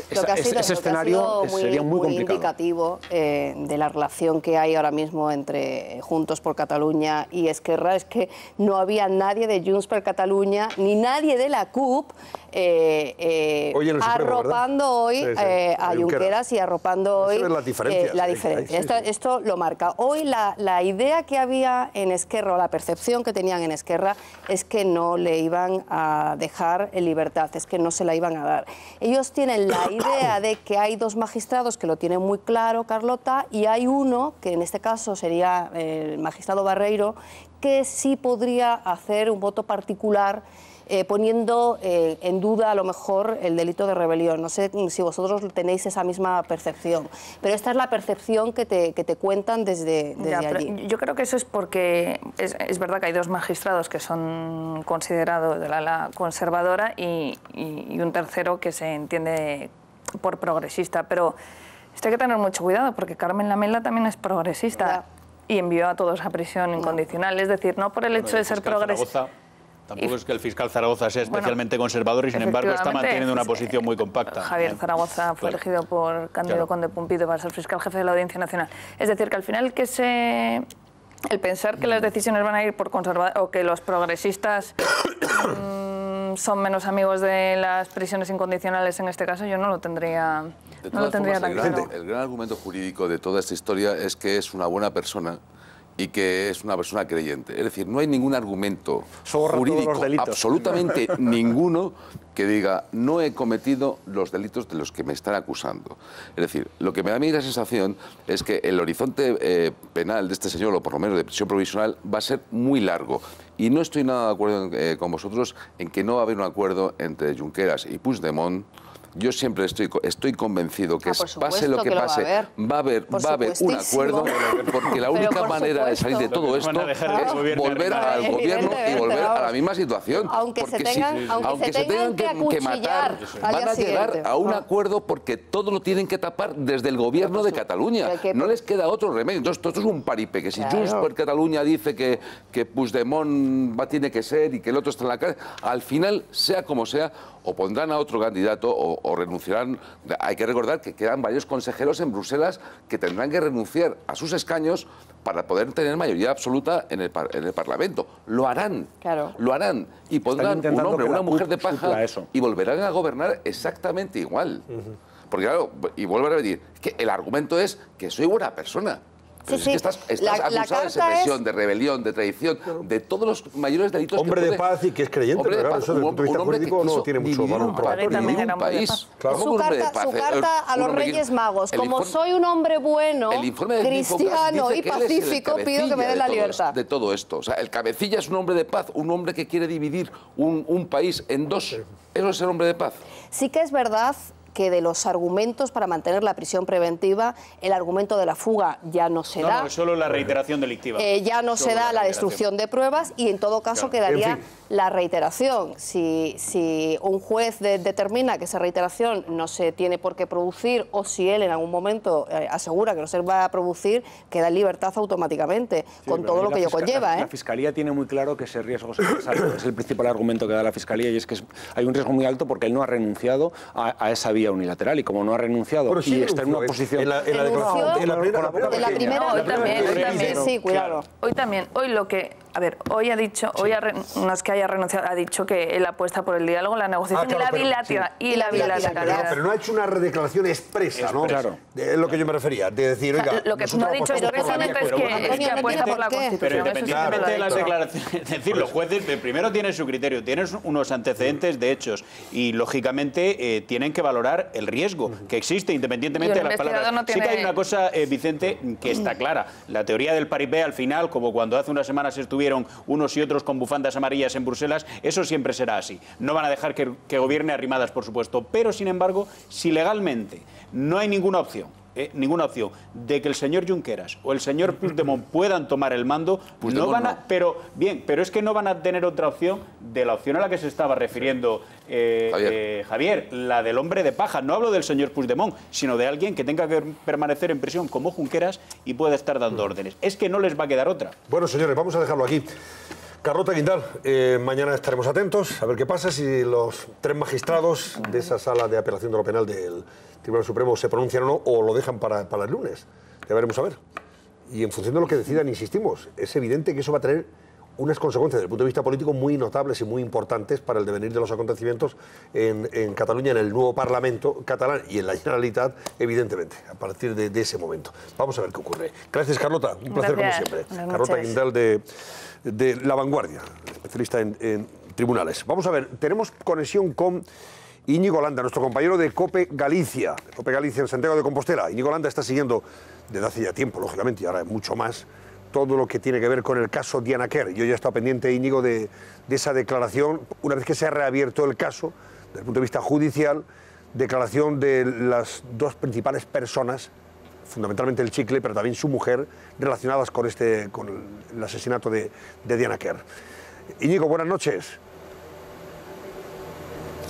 Ese escenario sería muy complicado. Indicativo de la relación que hay ahora mismo entre Juntos por Cataluña y Esquerra es que no había nadie de Junts per Catalunya ni nadie de la CUP arropando hoy a Junqueras y arropando hoy la diferencia. Esto lo marca. Hoy la idea que había en Esquerra, o la percepción que tenían en Esquerra, es que no le iban a dejar en libertad, es que no se la iban a dar. Ellos tienen la idea de que hay dos magistrados que lo tienen muy claro, Carlota, y hay uno, que en este caso sería el magistrado Barreiro, que sí podría hacer un voto particular poniendo en duda a lo mejor el delito de rebelión. No sé si vosotros tenéis esa misma percepción, pero esta es la percepción que te cuentan desde allí. Yo creo que eso es porque es verdad que hay dos magistrados que son considerados de la ala conservadora y un tercero que se entiende por progresista, pero esto hay que tener mucho cuidado porque Carmen Lamela también es progresista y envió a todos a prisión incondicional. Es decir, no por el hecho de ser progresista. Tampoco es que el fiscal Zaragoza sea especialmente conservador y, sin embargo, está manteniendo una posición muy compacta. Javier Zaragoza fue elegido por Cándido Conde Pumpido para ser fiscal jefe de la Audiencia Nacional. Es decir, que al final el pensar que las decisiones van a ir por conservadores o que los progresistas son menos amigos de las prisiones incondicionales en este caso, yo no lo tendría, tan claro. El gran argumento jurídico de toda esta historia es que es una buena persona y que es una persona creyente. Es decir, no hay ningún argumento jurídico, absolutamente ninguno, que diga no he cometido los delitos de los que me están acusando. Es decir, lo que me da a mí la sensación es que el horizonte penal de este señor, o por lo menos de prisión provisional, va a ser muy largo. Y no estoy nada de acuerdo con vosotros en que no va a haber un acuerdo entre Junqueras y Puigdemont. Yo siempre estoy convencido que pase lo que pase, va a haber un acuerdo, porque la única manera de salir de todo esto es volver al gobierno y volver a la misma situación. Aunque se tengan que matar, van a llegar a un acuerdo porque todo lo tienen que tapar desde el gobierno de Cataluña. No les queda otro remedio. Entonces, esto es un paripe, que si Junts per Catalunya dice que Puigdemont tiene que ser y que el otro está en la cárcel, al final, sea como sea, o pondrán a otro candidato o renunciarán. Hay que recordar que quedan varios consejeros en Bruselas que tendrán que renunciar a sus escaños para poder tener mayoría absoluta en el Parlamento. Lo harán, lo harán. Y pondrán un hombre o una mujer de paja y volverán a gobernar exactamente igual. Porque claro, y vuelvo a repetir, que el argumento es que soy buena persona. Pero es que estás acusado de secesión, de rebelión, de traición, de todos los mayores delitos. Hombre de paz y que es creyente, pero claro, eso desde el punto de vista jurídico no tiene mucho valor probatorio. Su carta a los Reyes Magos, como soy un hombre bueno, cristiano y pacífico, pido que me den la libertad. De todo esto. O sea, el cabecilla es un hombre de paz, un hombre que quiere dividir un país en dos. ¿Eso es ser hombre de paz? Sí que es verdad que de los argumentos para mantener la prisión preventiva, el argumento de la fuga ya no se da. No, solo la reiteración delictiva. Ya no se da la destrucción de pruebas y en todo caso quedaría la reiteración. Si un juez determina que esa reiteración no se tiene por qué producir o si él en algún momento asegura que no se va a producir, queda en libertad automáticamente, con todo lo que ello conlleva. La Fiscalía tiene muy claro que ese riesgo es necesario. Es el principal argumento que da la Fiscalía y es que hay un riesgo muy alto porque él no ha renunciado a esa vía unilateral y como no ha renunciado y está en una posición... En la primera, hoy también, sí, cuidado. Hoy lo que... A ver, hoy ha dicho, no es que haya renunciado, ha dicho que él apuesta por el diálogo, la negociación y la bilateralidad. Pero no ha hecho una declaración expresa, ¿no? Claro. Es lo que yo me refería, de decir, oiga... Lo que no ha dicho expresamente es que apuesta por la Constitución. Pero independientemente de las declaraciones, es decir, los jueces primero tienen su criterio, tienen unos antecedentes de hechos y, lógicamente, tienen que valorar el riesgo que existe independientemente de las palabras. Sí que hay una cosa, Vicente, que está clara. La teoría del paripé, al final, como cuando hace unas semanas estuvieron unos y otros con bufandas amarillas en Bruselas, eso siempre será así. No van a dejar que gobierne arrimadas, por supuesto, pero, sin embargo, si legalmente no hay ninguna opción de que el señor Junqueras o el señor Puigdemont puedan tomar el mando, no van a, pero es que no van a tener otra opción de la opción a la que se estaba refiriendo Javier, la del hombre de paja. No hablo del señor Puigdemont, sino de alguien que tenga que permanecer en prisión como Junqueras y pueda estar dando órdenes. Es que no les va a quedar otra. Bueno, señores, vamos a dejarlo aquí. Carlota Guindal, mañana estaremos atentos a ver qué pasa, si los 3 magistrados de esa sala de apelación de lo penal del Tribunal Supremo se pronuncian o no, o lo dejan para el lunes. Ya veremos a ver. Y en función de lo que decidan, insistimos, es evidente que eso va a tener unas consecuencias desde el punto de vista político muy notables y muy importantes para el devenir de los acontecimientos en Cataluña, en el nuevo Parlamento catalán y en la Generalitat, evidentemente, a partir de ese momento. Vamos a ver qué ocurre. Gracias, Carlota. Un placer como siempre. Carlota Guindal de La Vanguardia, especialista en tribunales. Vamos a ver, tenemos conexión con Íñigo Landa, nuestro compañero de COPE Galicia en Santiago de Compostela. Íñigo Landa está siguiendo desde hace ya tiempo, lógicamente, y ahora mucho más, todo lo que tiene que ver con el caso Diana Quer. Yo ya he estado pendiente, Íñigo, de esa declaración, una vez que se ha reabierto el caso, desde el punto de vista judicial, declaración de las 2 principales personas, fundamentalmente el Chicle, pero también su mujer, relacionadas con el asesinato de Diana Quer. Íñigo, buenas noches.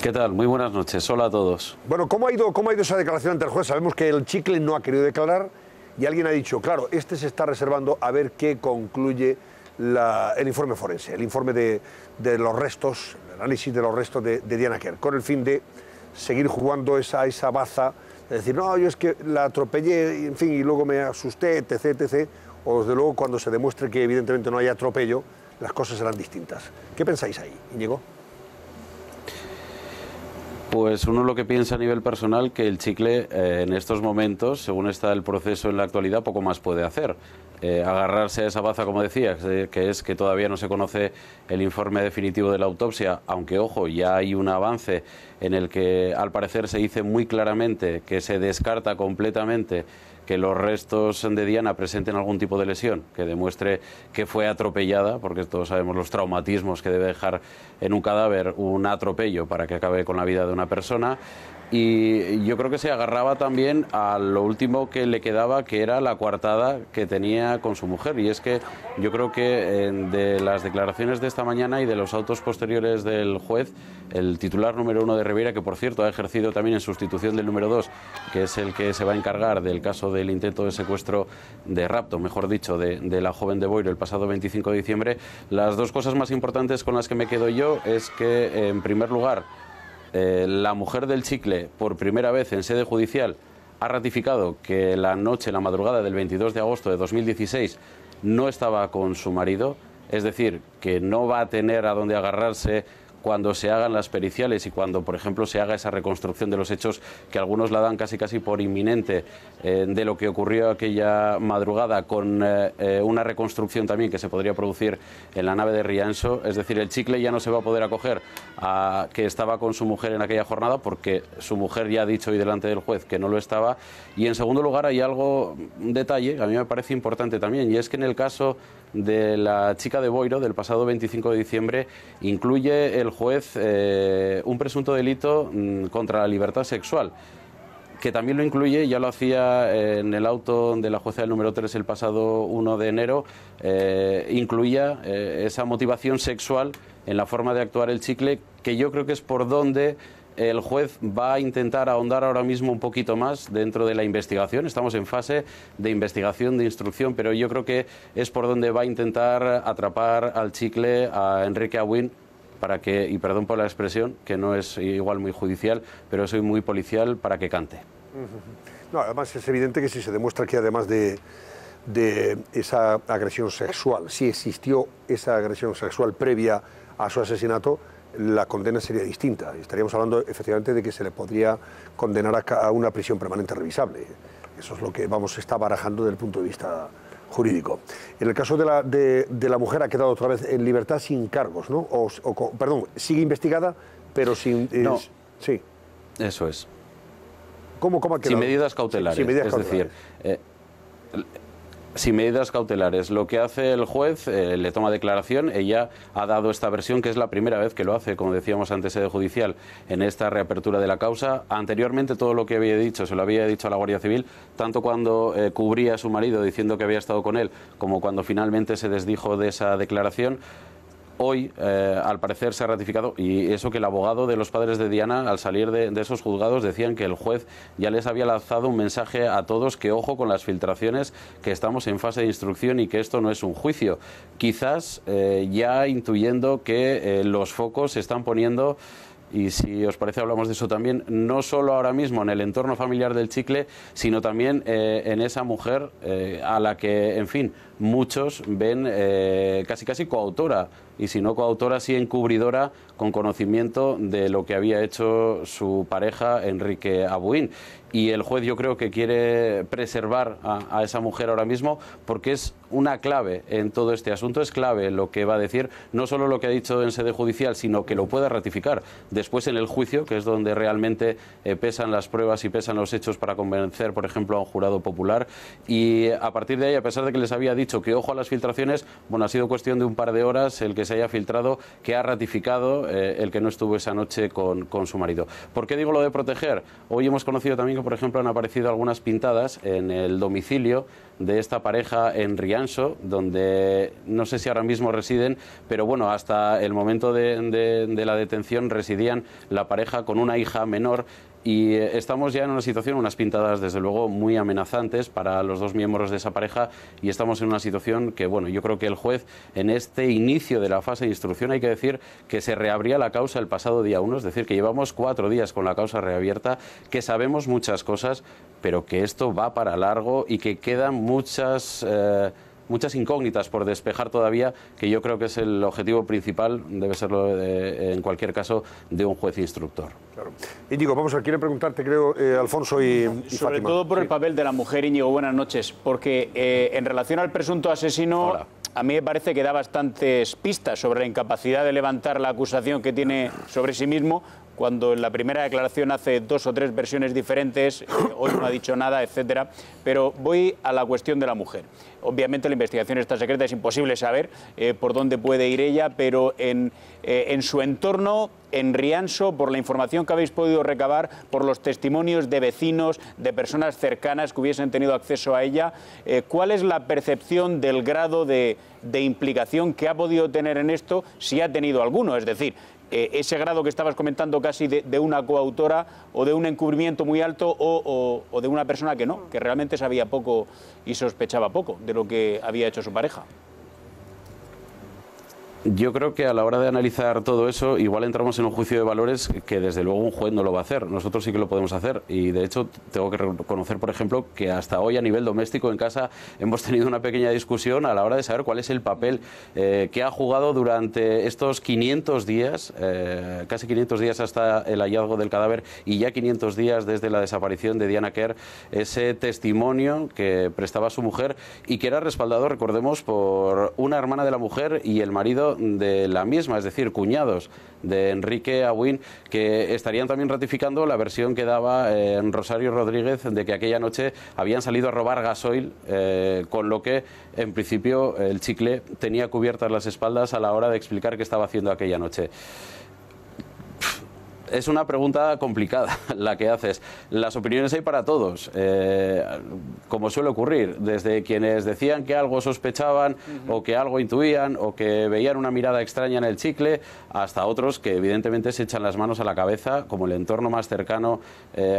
¿Qué tal? Muy buenas noches. Hola a todos. Bueno, ¿cómo ha ido esa declaración ante el juez? Sabemos que el Chicle no ha querido declarar y alguien ha dicho, claro, se está reservando a ver qué concluye el informe forense, el informe de los restos, el análisis de los restos de Diana Quer, con el fin de seguir jugando esa baza, de decir, no, yo es que la atropellé, en fin, y luego me asusté, etc., etc., o desde luego cuando se demuestre que evidentemente no hay atropello, las cosas serán distintas. ¿Qué pensáis ahí, Íñigo? Pues uno lo que piensa a nivel personal que el chicle en estos momentos, según está el proceso en la actualidad, poco más puede hacer. Agarrarse a esa baza, como decía, que es que todavía no se conoce el informe definitivo de la autopsia, aunque, ojo, ya hay un avance en el que al parecer se dice muy claramente que se descarta completamente que los restos de Diana presenten algún tipo de lesión que demuestre que fue atropellada, porque todos sabemos los traumatismos que debe dejar en un cadáver un atropello para que acabe con la vida de una persona. Y yo creo que se agarraba también a lo último que le quedaba, que era la coartada que tenía con su mujer. Y es que yo creo que de las declaraciones de esta mañana y de los autos posteriores del juez, el titular número 1 de Ribeira, que por cierto ha ejercido también en sustitución del número 2, que es el que se va a encargar del caso del intento de secuestro, de rapto, mejor dicho, de la joven de Boiro el pasado 25 de diciembre, las dos cosas más importantes con las que me quedo yo es que, en primer lugar, la mujer del chicle, por primera vez en sede judicial, ha ratificado que la madrugada del 22 de agosto de 2016 no estaba con su marido, es decir, que no va a tener a dónde agarrarse cuando se hagan las periciales y cuando, por ejemplo, se haga esa reconstrucción de los hechos que algunos la dan casi por inminente de lo que ocurrió aquella madrugada, con una reconstrucción también que se podría producir en la nave de Rianxo. Es decir, el chicle ya no se va a poder acoger a que estaba con su mujer en aquella jornada, porque su mujer ya ha dicho hoy delante del juez que no lo estaba. Y en segundo lugar hay un detalle que a mí me parece importante también, y es que en el caso de la chica de Boiro del pasado 25 de diciembre incluye el juez un presunto delito contra la libertad sexual, que también lo incluye, ya lo hacía en el auto de la jueza del número 3 el pasado 1 de enero, incluía esa motivación sexual en la forma de actuar el chicle, que yo creo que es por donde el juez va a intentar ahondar ahora mismo un poquito más dentro de la investigación. Estamos en fase de investigación, de instrucción, pero yo creo que es por donde va a intentar atrapar al chicle a Enrique Abuin, para que, y perdón por la expresión, que no es igual muy judicial, pero soy muy policial, para que cante. No, además es evidente que si se demuestra que además de esa agresión sexual, si existió esa agresión sexual previa a su asesinato, la condena sería distinta. Estaríamos hablando efectivamente de que se le podría condenar a una prisión permanente revisable. Eso es lo que se está barajando desde el punto de vista jurídico. En el caso de la mujer ha quedado otra vez en libertad sin cargos, ¿no? Perdón, sigue investigada, pero sin... No. Sí. Eso es. ¿Cómo ha quedado? Sin medidas cautelares. Sin medidas cautelares. Decir, sin medidas cautelares. Lo que hace el juez, le toma declaración, ella ha dado esta versión, que es la primera vez que lo hace, como decíamos antes, sede judicial, en esta reapertura de la causa. Anteriormente todo lo que había dicho se lo había dicho a la Guardia Civil, tanto cuando cubría a su marido diciendo que había estado con él, como cuando finalmente se desdijo de esa declaración. Hoy, al parecer, se ha ratificado, y eso que el abogado de los padres de Diana, al salir de esos juzgados, decían que el juez ya les había lanzado un mensaje a todos, que ojo con las filtraciones, que estamos en fase de instrucción y que esto no es un juicio. Quizás ya intuyendo que los focos se están poniendo, y si os parece hablamos de eso también, no solo ahora mismo en el entorno familiar del chicle, sino también en esa mujer a la que, en fin, muchos ven casi coautora, y si no coautora, sí encubridora, con conocimiento de lo que había hecho su pareja Enrique Abuin. Y el juez, yo creo que quiere preservar a esa mujer ahora mismo, porque es una clave en todo este asunto. Es clave lo que va a decir, no solo lo que ha dicho en sede judicial, sino que lo pueda ratificar después en el juicio, que es donde realmente pesan las pruebas y pesan los hechos para convencer, por ejemplo, a un jurado popular. Y a partir de ahí, a pesar de que les había dicho que ojo a las filtraciones, bueno, ha sido cuestión de un par de horas el que se haya filtrado, que ha ratificado el que no estuvo esa noche con su marido. ¿Por qué digo lo de proteger? Hoy hemos conocido también que, por ejemplo, han aparecido algunas pintadas en el domicilio de esta pareja en Rianxo, donde no sé si ahora mismo residen, pero bueno, hasta el momento de la detención residían la pareja con una hija menor, Y estamos ya en una situación, unas pintadas desde luego muy amenazantes para los dos miembros de esa pareja, y estamos en una situación que, bueno, yo creo que el juez en este inicio de la fase de instrucción, hay que decir que se reabría la causa el pasado día 1, es decir, que llevamos 4 días con la causa reabierta, que sabemos muchas cosas, pero que esto va para largo y que quedan muchas incógnitas por despejar todavía, que yo creo que es el objetivo principal, debe serlo en cualquier caso, de un juez instructor. Claro. Íñigo, vamos a ver, quieren preguntarte, creo, Alfonso y sobre Fátima. todo por el papel de la mujer, Íñigo, buenas noches, porque en relación al presunto asesino, Hola. a mí me parece que da bastantes pistas sobre la incapacidad de levantar la acusación que tiene sobre sí mismo, cuando en la primera declaración hace 2 o 3 versiones diferentes, hoy no ha dicho nada, etcétera. Pero voy a la cuestión de la mujer. Obviamente la investigación está secreta, es imposible saber por dónde puede ir ella, pero en su entorno, en Rianso, por la información que habéis podido recabar, por los testimonios de vecinos, de personas cercanas que hubiesen tenido acceso a ella, ¿cuál es la percepción del grado de implicación que ha podido tener en esto, si ha tenido alguno? Es decir, ese grado que estabas comentando casi de una coautora, o de un encubrimiento muy alto, o de una persona que no, que realmente sabía poco y sospechaba poco de lo que había hecho su pareja. Yo creo que a la hora de analizar todo eso, igual entramos en un juicio de valores que desde luego un juez no lo va a hacer. Nosotros sí que lo podemos hacer, y de hecho tengo que reconocer, por ejemplo, que hasta hoy a nivel doméstico en casa hemos tenido una pequeña discusión a la hora de saber cuál es el papel que ha jugado durante estos 500 días, casi 500 días hasta el hallazgo del cadáver, y ya 500 días desde la desaparición de Diana Quer, ese testimonio que prestaba su mujer y que era respaldado, recordemos, por una hermana de la mujer y el marido de la misma, es decir, cuñados de Enrique Abuin, que estarían también ratificando la versión que daba Rosario Rodríguez de que aquella noche habían salido a robar gasoil, con lo que en principio el chicle tenía cubiertas las espaldas a la hora de explicar qué estaba haciendo aquella noche. Es una pregunta complicada la que haces. Las opiniones hay para todos, como suele ocurrir, desde quienes decían que algo sospechaban o que algo intuían o que veían una mirada extraña en el chicle, hasta otros que evidentemente se echan las manos a la cabeza, como el entorno más cercano,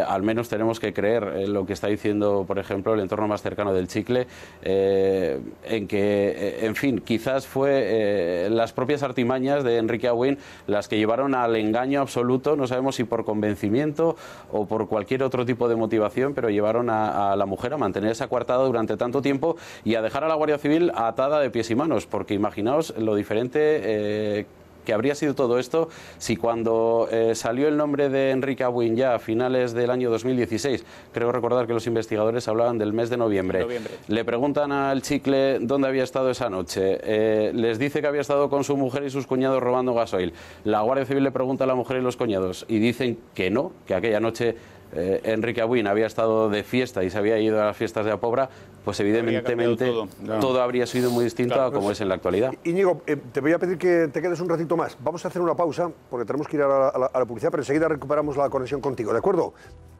al menos tenemos que creer lo que está diciendo, por ejemplo, el entorno más cercano del chicle, en que, en fin, quizás fue las propias artimañas de Enrique Abuin las que llevaron al engaño absoluto. No sabemos si por convencimiento o por cualquier otro tipo de motivación, pero llevaron a la mujer a mantenerse coartada durante tanto tiempo y a dejar a la Guardia Civil atada de pies y manos, porque imaginaos lo diferente que habría sido todo esto si cuando salió el nombre de Enrique Abuin ya a finales del año 2016, creo recordar que los investigadores hablaban del mes de noviembre. Le preguntan al chicle dónde había estado esa noche, les dice que había estado con su mujer y sus cuñados robando gasoil. La Guardia Civil le pregunta a la mujer y los cuñados y dicen que no, que aquella noche Enrique Abuin había estado de fiesta y se había ido a las fiestas de la Pobra, pues evidentemente todo habría sido muy distinto a como es en la actualidad. Íñigo, te voy a pedir que te quedes un ratito más. Vamos a hacer una pausa porque tenemos que ir a la publicidad, pero enseguida recuperamos la conexión contigo, ¿de acuerdo?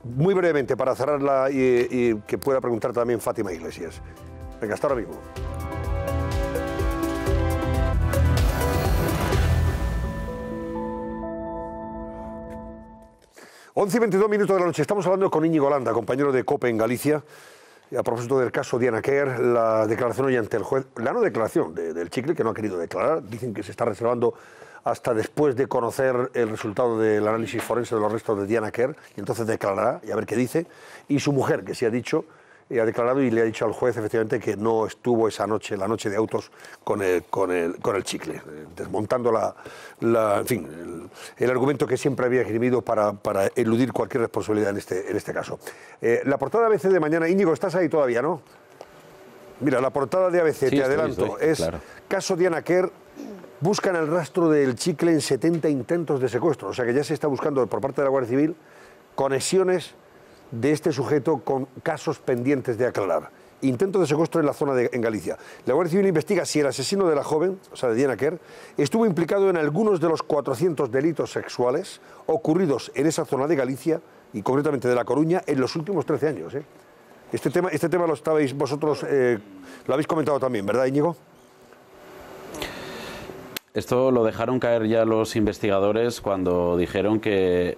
Muy brevemente, para cerrarla y que pueda preguntar también Fátima Iglesias. Venga, hasta ahora mismo. Once y 22 minutos de la noche. Estamos hablando con Íñigo Landa, compañero de COPE en Galicia, a propósito del caso Diana Quer, la declaración hoy ante el juez, la no declaración del chicle, que no ha querido declarar. Dicen que se está reservando hasta después de conocer el resultado del análisis forense de los restos de Diana Quer, y entonces declarará y a ver qué dice. Y su mujer, que sí ha dicho, ha declarado y le ha dicho al juez efectivamente que no estuvo esa noche, la noche de autos, con el chicle, desmontando en fin, el argumento que siempre había esgrimido para eludir cualquier responsabilidad en este caso. La portada de ABC de mañana, Íñigo, estás ahí todavía, ¿no? Mira, la portada de ABC, sí, te adelanto, es claro. Caso Diana Quer, buscan el rastro del chicle en 70 intentos de secuestro, o sea que ya se está buscando por parte de la Guardia Civil conexiones de este sujeto con casos pendientes de aclarar. Intento de secuestro en la zona en Galicia. La Guardia Civil investiga si el asesino de la joven, o sea, de Diana Quer, estuvo implicado en algunos de los 400 delitos sexuales ocurridos en esa zona de Galicia, y concretamente de La Coruña, en los últimos 13 años. Este tema lo estabais vosotros, lo habéis comentado también, ¿verdad, Íñigo? Esto lo dejaron caer ya los investigadores cuando dijeron que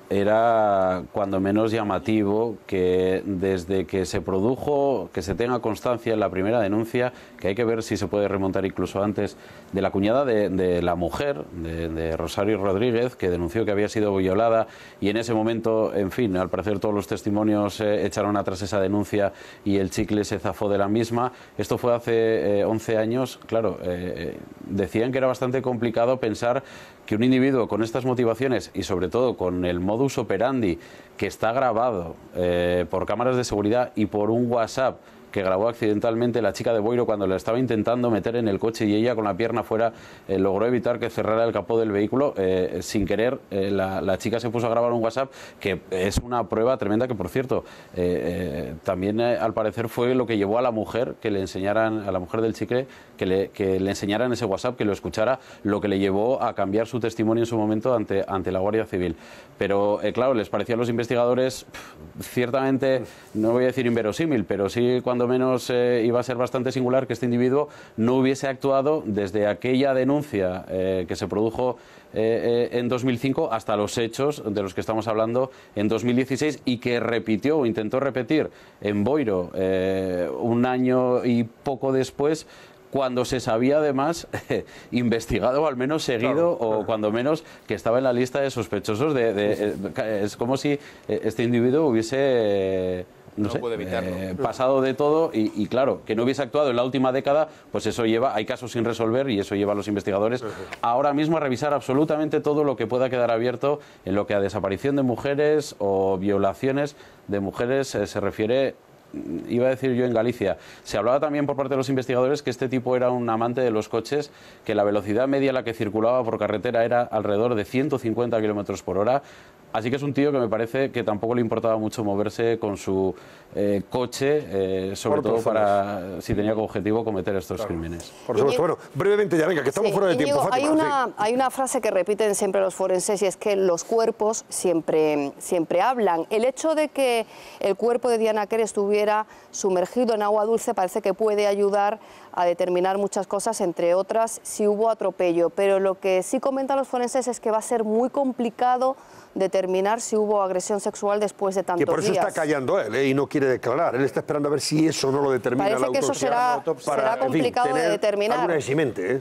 era cuando menos llamativo que desde que se produjo, que se tenga constancia en la primera denuncia, que hay que ver si se puede remontar incluso antes, de la cuñada de la mujer, de Rosario Rodríguez, que denunció que había sido violada, y en ese momento, en fin, al parecer todos los testimonios echaron atrás esa denuncia y el chicle se zafó de la misma. Esto fue hace 11 años, claro, decían que era bastante complicado pensar que un individuo con estas motivaciones y sobre todo con el modus operandi que está grabado por cámaras de seguridad y por un WhatsApp que grabó accidentalmente la chica de Boiro cuando la estaba intentando meter en el coche y ella con la pierna fuera logró evitar que cerrara el capó del vehículo, sin querer la chica se puso a grabar un WhatsApp, que es una prueba tremenda, que por cierto también al parecer fue lo que llevó a la mujer que le enseñaran, a la mujer del chicle, que le enseñaran ese WhatsApp, que lo escuchara, lo que le llevó a cambiar su testimonio en su momento ante la Guardia Civil. Pero claro, les parecía a los investigadores ciertamente, no voy a decir inverosímil, pero sí cuando menos iba a ser bastante singular que este individuo no hubiese actuado desde aquella denuncia que se produjo en 2005 hasta los hechos de los que estamos hablando en 2016 y que repitió o intentó repetir en Boiro un año y poco después, cuando se sabía además investigado o al menos seguido, claro, o cuando menos que estaba en la lista de sospechosos es como si este individuo hubiese no sé, pasado de todo y claro, que no hubiese actuado en la última década, pues eso lleva, hay casos sin resolver y eso lleva a los investigadores ahora mismo a revisar absolutamente todo lo que pueda quedar abierto en lo que a desaparición de mujeres o violaciones de mujeres se refiere. Iba a decir yo en Galicia. Se hablaba también por parte de los investigadores que este tipo era un amante de los coches, que la velocidad media a la que circulaba por carretera era alrededor de 150 kilómetros por hora. Así que es un tío que me parece que tampoco le importaba mucho moverse con su coche, sobre todo para si tenía como objetivo cometer estos crímenes. Por supuesto. Bueno, brevemente ya, venga, que estamos fuera de tiempo. Fátima, hay una frase que repiten siempre los forenses y es que los cuerpos siempre hablan. El hecho de que el cuerpo de Diana Quer estuviera sumergido en agua dulce parece que puede ayudar a determinar muchas cosas, entre otras si hubo atropello. Pero lo que sí comentan los forenses es que va a ser muy complicado determinar si hubo agresión sexual después de tantos días. Que por eso está callando él y no quiere declarar. Él está esperando a ver si eso no lo determina la autopsia. Parece que eso será complicado de determinar. Alguna eximente,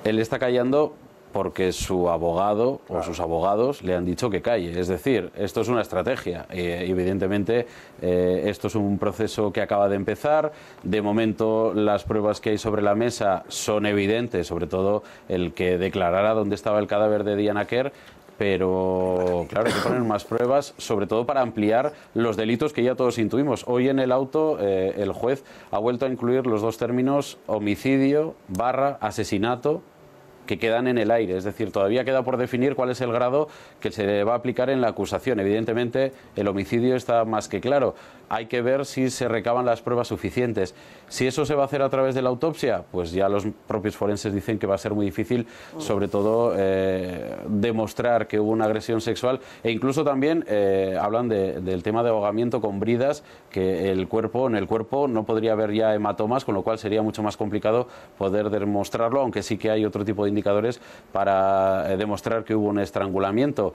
Él está callando porque su abogado o sus abogados le han dicho que calle. Es decir, esto es una estrategia. Evidentemente, esto es un proceso que acaba de empezar. De momento, las pruebas que hay sobre la mesa son evidentes, sobre todo el que declarara dónde estaba el cadáver de Diana Quer. Pero, claro, hay que poner más pruebas, sobre todo para ampliar los delitos que ya todos intuimos. Hoy en el auto el juez ha vuelto a incluir los dos términos homicidio / asesinato, que quedan en el aire, es decir, todavía queda por definir cuál es el grado que se va a aplicar en la acusación. Evidentemente, el homicidio está más que claro. Hay que ver si se recaban las pruebas suficientes. Si eso se va a hacer a través de la autopsia, pues ya los propios forenses dicen que va a ser muy difícil, sobre todo demostrar que hubo una agresión sexual, e incluso también hablan del tema de ahogamiento con bridas, que en el cuerpo no podría haber ya hematomas, con lo cual sería mucho más complicado poder demostrarlo, aunque sí que hay otro tipo de indicadores para demostrar que hubo un estrangulamiento.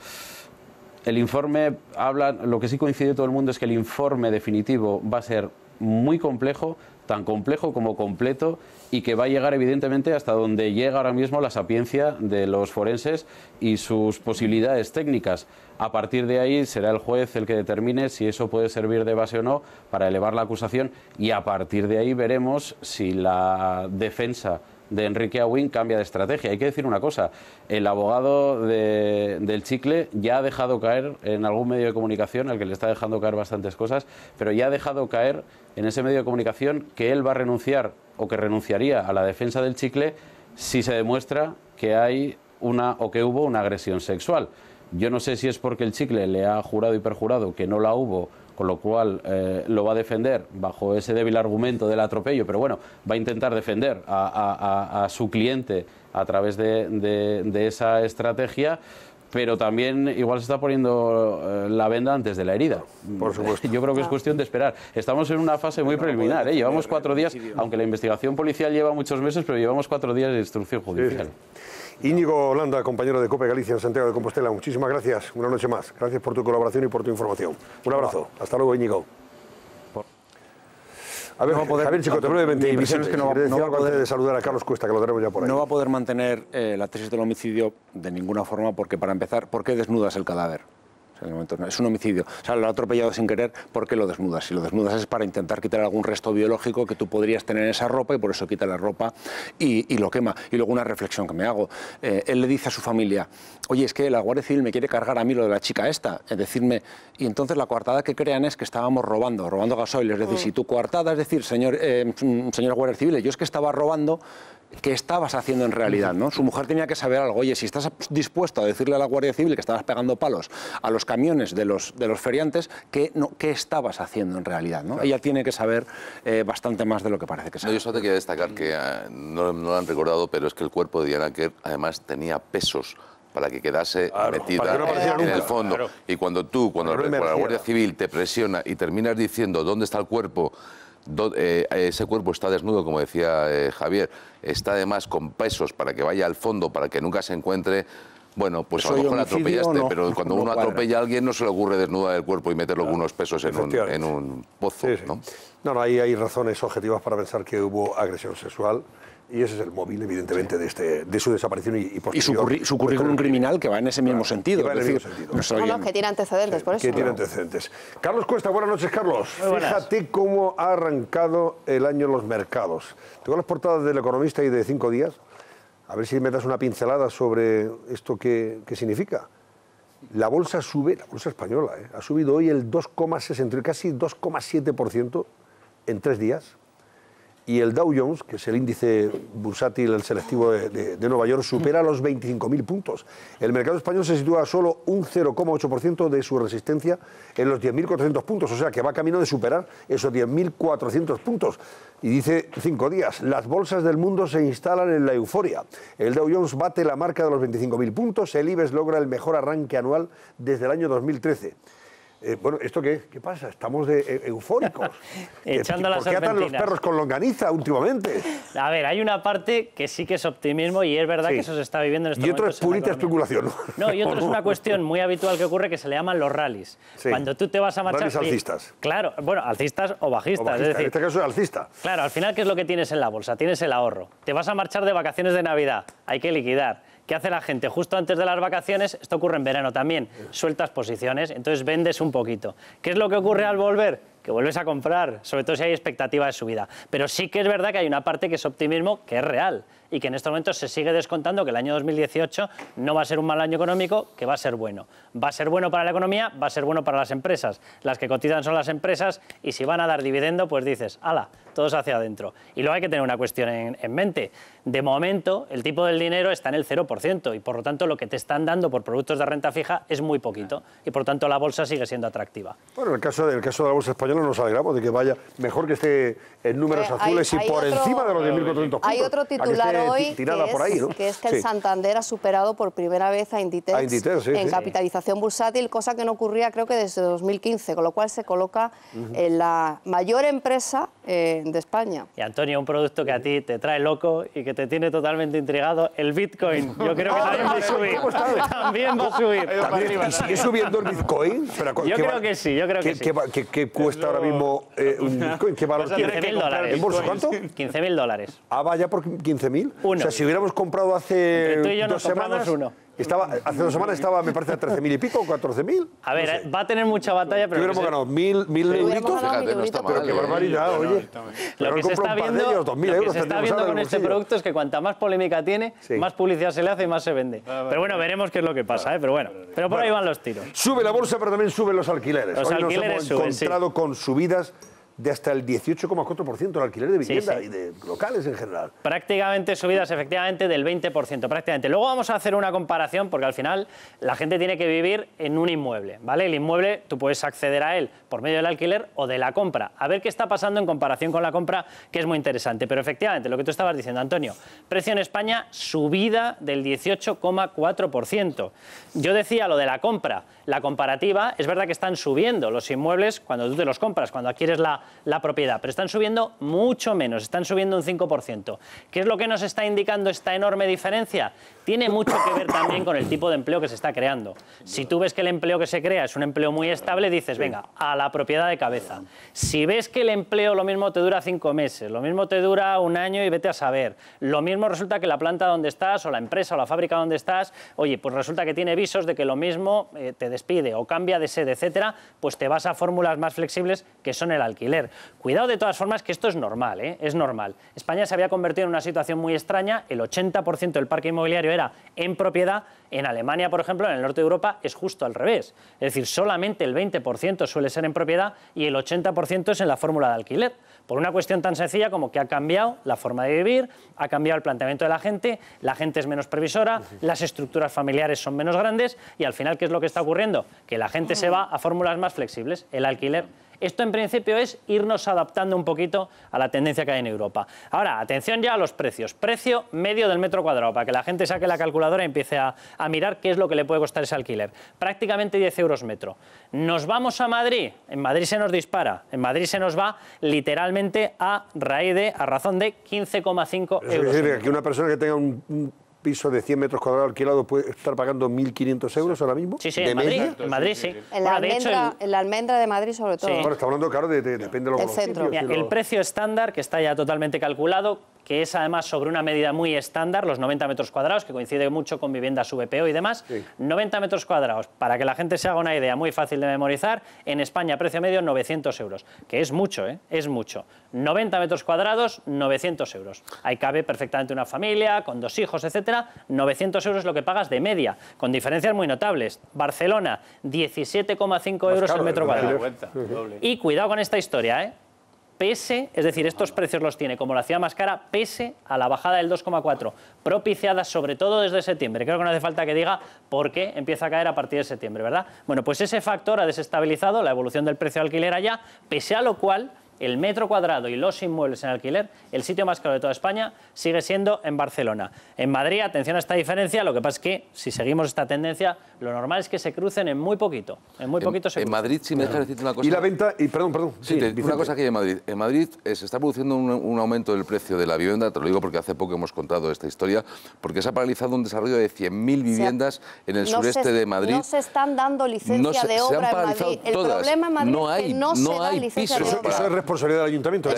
El informe habla, lo que sí coincide todo el mundo es que el informe definitivo va a ser muy complejo, tan complejo como completo, y que va a llegar evidentemente hasta donde llega ahora mismo la sapiencia de los forenses y sus posibilidades técnicas. A partir de ahí será el juez el que determine si eso puede servir de base o no para elevar la acusación, y a partir de ahí veremos si la defensa de Enrique Abuin cambia de estrategia. Hay que decir una cosa, el abogado del chicle ya ha dejado caer en algún medio de comunicación, al que le está dejando caer bastantes cosas, pero ya ha dejado caer en ese medio de comunicación que él va a renunciar o que renunciaría a la defensa del chicle si se demuestra que hay que hubo una agresión sexual. Yo no sé si es porque el chicle le ha jurado y perjurado que no la hubo, con lo cual lo va a defender bajo ese débil argumento del atropello, pero bueno, va a intentar defender a su cliente a través de esa estrategia, pero también igual se está poniendo la venda antes de la herida. Por supuesto. Yo creo que es cuestión de esperar. Estamos en una fase muy preliminar, llevamos 4 días, aunque la investigación policial lleva muchos meses, pero llevamos 4 días de instrucción judicial. Íñigo Holanda, compañero de COPE Galicia en Santiago de Compostela, muchísimas gracias, una noche más. Gracias por tu colaboración y por tu información. Un abrazo. Hasta luego, Íñigo. A ver, Javier Chicote, brevemente, y Vicente, que no va a poder saludar a Carlos Cuesta, que lo tenemos ya por ahí. No va a poder mantener la tesis del homicidio de ninguna forma, porque para empezar, ¿por qué desnudas el cadáver? En el momento, no, es un homicidio. O sea, lo ha atropellado sin querer, ¿por qué lo desnudas? Si lo desnudas es para intentar quitar algún resto biológico que tú podrías tener en esa ropa y por eso quita la ropa y lo quema. Y luego una reflexión que me hago. Él le dice a su familia, oye, es que la Guardia Civil me quiere cargar a mí lo de la chica esta. Es decirme, y entonces la coartada que crean es que estábamos robando gasoil. Es decir, si tu coartada es decir, señora Guardia Civil, yo es que estaba robando, ¿qué estabas haciendo en realidad? ¿No? Su mujer tenía que saber algo. Oye, si estás dispuesto a decirle a la Guardia Civil que estabas pegando palos a los camiones de los feriantes, ¿qué estabas haciendo en realidad? ¿No? Claro. Ella tiene que saber bastante más de lo que parece que sabe. No, yo solo te quería destacar que no lo han recordado, pero es que el cuerpo de Diana Kerr además tenía pesos para que quedase metida en el fondo. Claro. Y cuando la Guardia Civil te presiona y terminas diciendo dónde está el cuerpo, ese cuerpo está desnudo, como decía Javier, está además con pesos para que vaya al fondo, para que nunca se encuentre. Bueno, pues a lo mejor atropellaste, no, pero cuando uno atropella a alguien no se le ocurre desnudar el cuerpo y meterlo con unos pesos en un pozo. Sí, sí. ¿no? Ahí hay razones objetivas para pensar que hubo agresión sexual. Y ese es el móvil, evidentemente, de su desaparición y su currículum criminal, que va en ese mismo sentido. Que tiene antecedentes, por eso. Que tiene antecedentes. Carlos Cuesta, buenas noches, Carlos. Fíjate cómo ha arrancado el año en los mercados. Tengo las portadas del Economista y de 5 días. A ver si me das una pincelada sobre esto qué significa. La bolsa sube, la bolsa española, ha subido hoy el 2,6, casi 2,7% en 3 días. Y el Dow Jones, que es el índice bursátil, el selectivo de Nueva York, supera los 25.000 puntos. El mercado español se sitúa a solo un 0,8% de su resistencia en los 10.400 puntos, o sea que va camino de superar esos 10.400 puntos. Y dice 5 días, las bolsas del mundo se instalan en la euforia. El Dow Jones bate la marca de los 25.000 puntos, el IBEX logra el mejor arranque anual desde el año 2013. Bueno, ¿esto qué pasa? Estamos eufóricos. Echando las serpentinas. ¿Por qué atan los perros con longaniza últimamente? A ver, hay una parte que sí que es optimismo y es verdad que eso se está viviendo en estos momentos. Y otro es purita especulación. No, y otro es una cuestión muy habitual que ocurre que se le llaman los rallies. Sí. Cuando tú te vas a marchar... Rallies alcistas. Claro, bueno, alcistas o bajistas. Es decir, en este caso es alcista. Claro, al final, ¿qué es lo que tienes en la bolsa? Tienes el ahorro. Te vas a marchar de vacaciones de Navidad. Hay que liquidar. ¿Qué hace la gente? Justo antes de las vacaciones, esto ocurre en verano también, sueltas posiciones, entonces vendes un poquito. ¿Qué es lo que ocurre al volver? Que vuelves a comprar, sobre todo si hay expectativa de subida. Pero sí que es verdad que hay una parte que es optimismo, que es real, y que en estos momentos se sigue descontando que el año 2018 no va a ser un mal año económico, que va a ser bueno. Va a ser bueno para la economía, va a ser bueno para las empresas. Las que cotizan son las empresas y si van a dar dividendo, pues dices, ¡hala!, todos hacia adentro. Y luego hay que tener una cuestión en mente. De momento, el tipo del dinero está en el 0% y por lo tanto lo que te están dando por productos de renta fija es muy poquito y por tanto la bolsa sigue siendo atractiva. Bueno, en el caso de la bolsa española nos alegramos de que vaya mejor que esté en números azules y por encima de los 10.400 puntos. Hay otro titular hoy que es que el Santander ha superado por primera vez a Inditex, en capitalización bursátil, cosa que no ocurría creo que desde 2015, con lo cual se coloca en la mayor empresa de España. Y Antonio, un producto que a ti te trae loco y que te tiene totalmente intrigado, el Bitcoin. Yo creo que también va a subir. También va a subir. ¿Y sigue subiendo el Bitcoin? Yo creo que sí, yo creo que sí. ¿Qué cuesta ahora mismo un Bitcoin? ¿Qué valor tiene? $15.000. ¿En bolsa cuánto? $15.000. Ah, vaya por 15.000. O sea, si hubiéramos comprado hace 2 semanas... hace 2 semanas estaba, me parece, a 13.000 y pico, 14.000. A ver, va a tener mucha batalla, pero... Hubiéramos ganado 1.000 euritos. Fíjate, no está mal. Pero qué barbaridad, oye. Lo que se está viendo con este producto es que cuanta más polémica tiene, más publicidad se le hace y más se vende. Pero bueno, veremos qué es lo que pasa, pero bueno. Pero por ahí van los tiros. Sube la bolsa, pero también suben los alquileres. Los alquileres nos hemos encontrado con subidas de hasta el 18,4% el alquiler de vivienda y de locales en general. Prácticamente subidas, efectivamente, del 20%, prácticamente. Luego vamos a hacer una comparación, porque al final la gente tiene que vivir en un inmueble, ¿vale? El inmueble, tú puedes acceder a él por medio del alquiler o de la compra. A ver qué está pasando en comparación con la compra, que es muy interesante. Pero efectivamente, lo que tú estabas diciendo, Antonio, precio en España, subida del 18,4%. Yo decía lo de la compra. La comparativa, es verdad que están subiendo los inmuebles cuando tú te los compras, cuando adquieres la propiedad, pero están subiendo mucho menos, están subiendo un 5%. ¿Qué es lo que nos está indicando esta enorme diferencia? tiene mucho que ver también con el tipo de empleo que se está creando. Si tú ves que el empleo que se crea es un empleo muy estable, dices, venga, a la propiedad de cabeza. Si ves que el empleo lo mismo te dura 5 meses, lo mismo te dura 1 año y vete a saber, lo mismo resulta que la planta donde estás, o la empresa o la fábrica donde estás, oye, pues resulta que tiene visos de que lo mismo te despide o cambia de sede, etcétera, pues te vas a fórmulas más flexibles que son el alquiler. Cuidado de todas formas que esto es normal, es normal. España se había convertido en una situación muy extraña, el 80% del parque inmobiliario era en propiedad. En Alemania, por ejemplo, en el norte de Europa, es justo al revés. Es decir, solamente el 20% suele ser en propiedad y el 80% es en la fórmula de alquiler. Por una cuestión tan sencilla como que ha cambiado la forma de vivir, ha cambiado el planteamiento de la gente es menos previsora, las estructuras familiares son menos grandes y al final, ¿qué es lo que está ocurriendo? Que la gente se va a fórmulas más flexibles, el alquiler. Esto en principio es irnos adaptando un poquito a la tendencia que hay en Europa. Ahora, atención ya a los precios. Precio medio del metro cuadrado, para que la gente saque la calculadora y empiece a mirar qué es lo que le puede costar ese alquiler. Prácticamente 10 euros metro. Nos vamos a Madrid. En Madrid se nos dispara. En Madrid se nos va literalmente a razón de 15,5 euros. Es decir, que una persona que tenga un piso de 100 metros cuadrados alquilado puede estar pagando 1.500 euros ahora mismo. Sí, en Madrid sí. En la Almendra de Madrid sobre todo. Sí. Bueno, está hablando, claro, depende de lo que centro. El precio estándar, que está ya totalmente calculado, que es además sobre una medida muy estándar, los 90 metros cuadrados, que coincide mucho con viviendas VPO y demás. Sí. 90 metros cuadrados, para que la gente se haga una idea muy fácil de memorizar, en España precio medio 900 euros, que es mucho, es mucho. 90 metros cuadrados, 900 euros. Ahí cabe perfectamente una familia, con 2 hijos, etcétera. 900 euros es lo que pagas de media, con diferencias muy notables. Barcelona, 17,5 euros el metro cuadrado. Y cuidado con esta historia, pese, es decir, estos precios los tiene como la ciudad más cara, pese a la bajada del 2,4, propiciada sobre todo desde septiembre. Creo que no hace falta que diga por qué empieza a caer a partir de septiembre, ¿verdad? Bueno, pues ese factor ha desestabilizado la evolución del precio de alquiler allá, pese a lo cual el metro cuadrado y los inmuebles en alquiler, el sitio más caro de toda España, sigue siendo en Barcelona. En Madrid, atención a esta diferencia, lo que pasa es que si seguimos esta tendencia, lo normal es que se crucen en muy poquito. En muy poquito se crucen. En Madrid, si me dejas decirte una cosa... Y la venta, perdón. Sí, una cosa que hay en Madrid. En Madrid se está produciendo un aumento del precio de la vivienda, te lo digo porque hace poco hemos contado esta historia, porque se ha paralizado un desarrollo de 100.000 viviendas en el sureste de Madrid. No se están dando licencia de obra en Madrid. El problema en Madrid es que no se da licencia de obra. Eso es responsabilidad del ayuntamiento.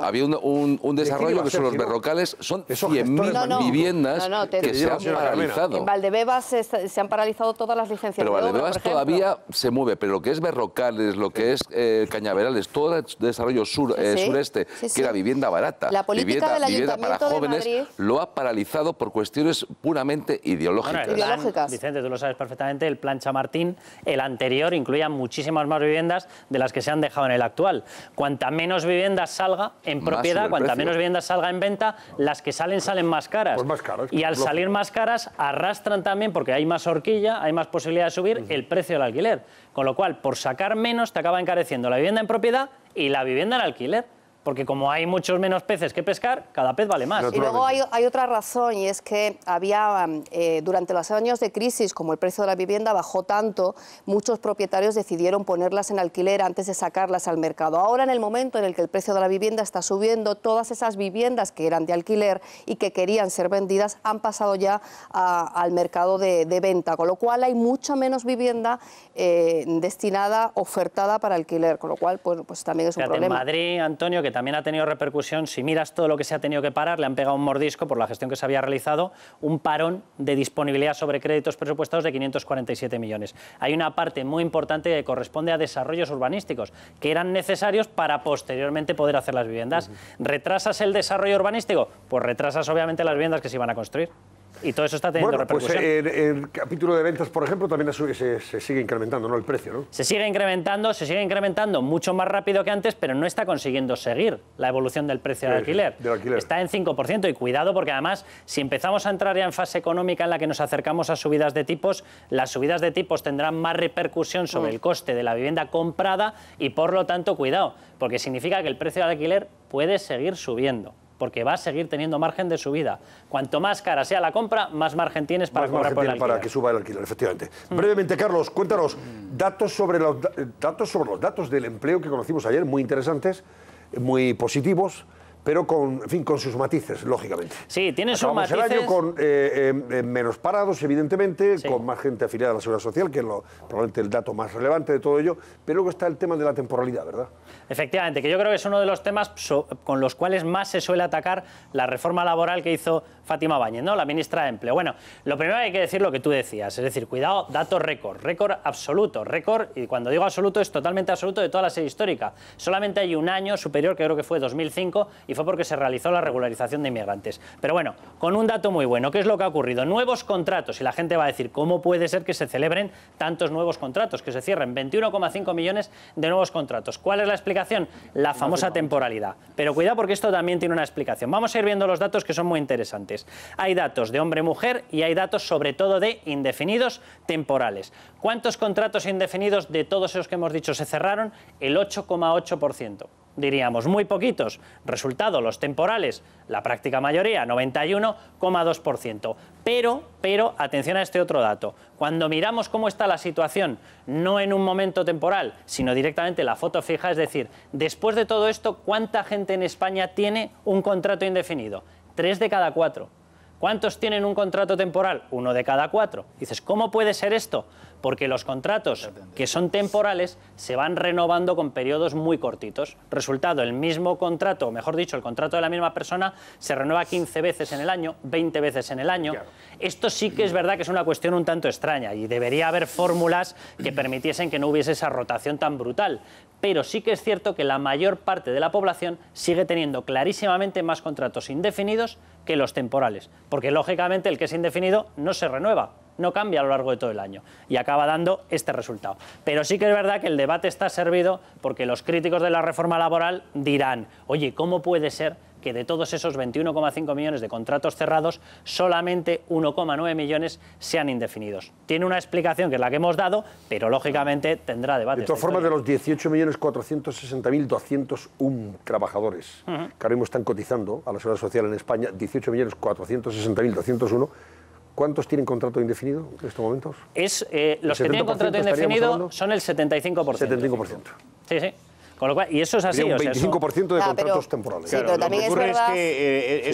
Había un desarrollo que son los berrocales, son 100.000 viviendas que se han paralizado. En Valdebebas se han paralizado todas las licencias de obra. Pero Valdebebas todavía se mueve, pero lo que es berrocales, lo que es Cañaverales, todo el desarrollo sureste, que era vivienda barata, la política del vivienda para jóvenes, de Madrid lo ha paralizado por cuestiones puramente ideológicas. Bueno, Vicente, tú lo sabes perfectamente, el plan Chamartín, el anterior, incluía muchísimas más viviendas de las que se han dejado en el actual. Cuanta menos viviendas salga en propiedad, cuanta menos viviendas salga en venta, las que salen más caras. Pues más caras. Y al salir más caras arrastran también, porque hay más horquilla, hay más posibilidad de subir el precio del alquiler. Con lo cual, por sacar menos, te acaba encareciendo la vivienda en propiedad y la vivienda en alquiler. Porque como hay muchos menos peces que pescar, cada pez vale más. Y luego hay otra razón, y es que había, durante los años de crisis, como el precio de la vivienda bajó tanto, muchos propietarios decidieron ponerlas en alquiler antes de sacarlas al mercado. Ahora, en el momento en el que el precio de la vivienda está subiendo, todas esas viviendas que eran de alquiler y que querían ser vendidas han pasado ya al mercado de venta, con lo cual hay mucha menos vivienda destinada, ofertada para alquiler, con lo cual pues también es un problema. En Madrid, Antonio, que también ha tenido repercusión, si miras todo lo que se ha tenido que parar, le han pegado un mordisco por la gestión que se había realizado, un parón de disponibilidad sobre créditos presupuestados de 547 millones. Hay una parte muy importante que corresponde a desarrollos urbanísticos, que eran necesarios para posteriormente poder hacer las viviendas. ¿Retrasas el desarrollo urbanístico? Pues retrasas obviamente las viviendas que se iban a construir. Y todo eso está teniendo repercusión. Pues el capítulo de ventas, por ejemplo, también se sigue incrementando, ¿no? El precio, ¿no? Se sigue incrementando mucho más rápido que antes, pero no está consiguiendo seguir la evolución del precio del alquiler. Está en 5%, y cuidado porque además, si empezamos a entrar ya en fase económica en la que nos acercamos a subidas de tipos, las subidas de tipos tendrán más repercusión sobre el coste de la vivienda comprada y, por lo tanto, cuidado, porque significa que el precio del alquiler puede seguir subiendo, porque va a seguir teniendo margen de subida. Cuanto más cara sea la compra, más margen tienes para cobrar por el alquiler. Para que suba el alquiler, efectivamente. Brevemente, Carlos, cuéntanos datos sobre los datos del empleo que conocimos ayer, muy interesantes, muy positivos, pero con, en fin, con sus matices, lógicamente. Sí, tiene sus matices. El año con menos parados, evidentemente, sí, con más gente afiliada a la Seguridad Social, que es probablemente el dato más relevante de todo ello, pero luego está el tema de la temporalidad, ¿verdad? Efectivamente, que yo creo que es uno de los temas con los cuales más se suele atacar la reforma laboral que hizo Fátima Báñez, ¿no?, la ministra de Empleo. Bueno, lo primero hay que decir lo que tú decías, es decir, cuidado, datos récord absoluto, récord, y cuando digo absoluto es totalmente absoluto de toda la serie histórica. Solamente hay un año superior, que creo que fue 2005, y fue porque se realizó la regularización de inmigrantes. Pero bueno, con un dato muy bueno, ¿qué es lo que ha ocurrido? Nuevos contratos, y la gente va a decir, ¿cómo puede ser que se celebren tantos nuevos contratos, que se cierren 21,5 millones de nuevos contratos? ¿Cuál es la explicación? La famosa temporalidad. Pero cuidado, porque esto también tiene una explicación. Vamos a ir viendo los datos, que son muy interesantes. Hay datos de hombre-mujer y hay datos sobre todo de indefinidos temporales. ¿Cuántos contratos indefinidos de todos esos que hemos dicho se cerraron? El 8,8%. Diríamos, muy poquitos. Resultado, los temporales, la práctica mayoría, 91,2%. Pero, atención a este otro dato. Cuando miramos cómo está la situación, no en un momento temporal, sino directamente la foto fija, es decir, después de todo esto, ¿cuánta gente en España tiene un contrato indefinido? 3 de cada 4. ¿Cuántos tienen un contrato temporal? 1 de cada 4. Dices, ¿cómo puede ser esto? Porque los contratos que son temporales se van renovando con periodos muy cortitos. Resultado, el mismo contrato, o mejor dicho, el contrato de la misma persona se renueva 15 veces en el año, 20 veces en el año. Claro. Esto sí que es verdad que es una cuestión un tanto extraña y debería haber fórmulas que permitiesen que no hubiese esa rotación tan brutal. Pero sí que es cierto que la mayor parte de la población sigue teniendo clarísimamente más contratos indefinidos que los temporales, porque lógicamente el que es indefinido no se renueva, no cambia a lo largo de todo el año y acaba dando este resultado. Pero sí que es verdad que el debate está servido porque los críticos de la reforma laboral dirán, oye, ¿cómo puede ser que de todos esos 21,5 millones de contratos cerrados, solamente 1,9 millones sean indefinidos? Tiene una explicación que es la que hemos dado, pero lógicamente tendrá debate. De todas formas, de los 18.460.201 trabajadores que ahora mismo están cotizando a la Seguridad Social en España, 18.460.201, ¿cuántos tienen contrato indefinido en estos momentos? Los que tienen contrato indefinido son el 75%. 75%. Sí, sí. Con lo cual, y eso es así. Un 25% de contratos temporales. Sí, claro, pero lo también que ocurre es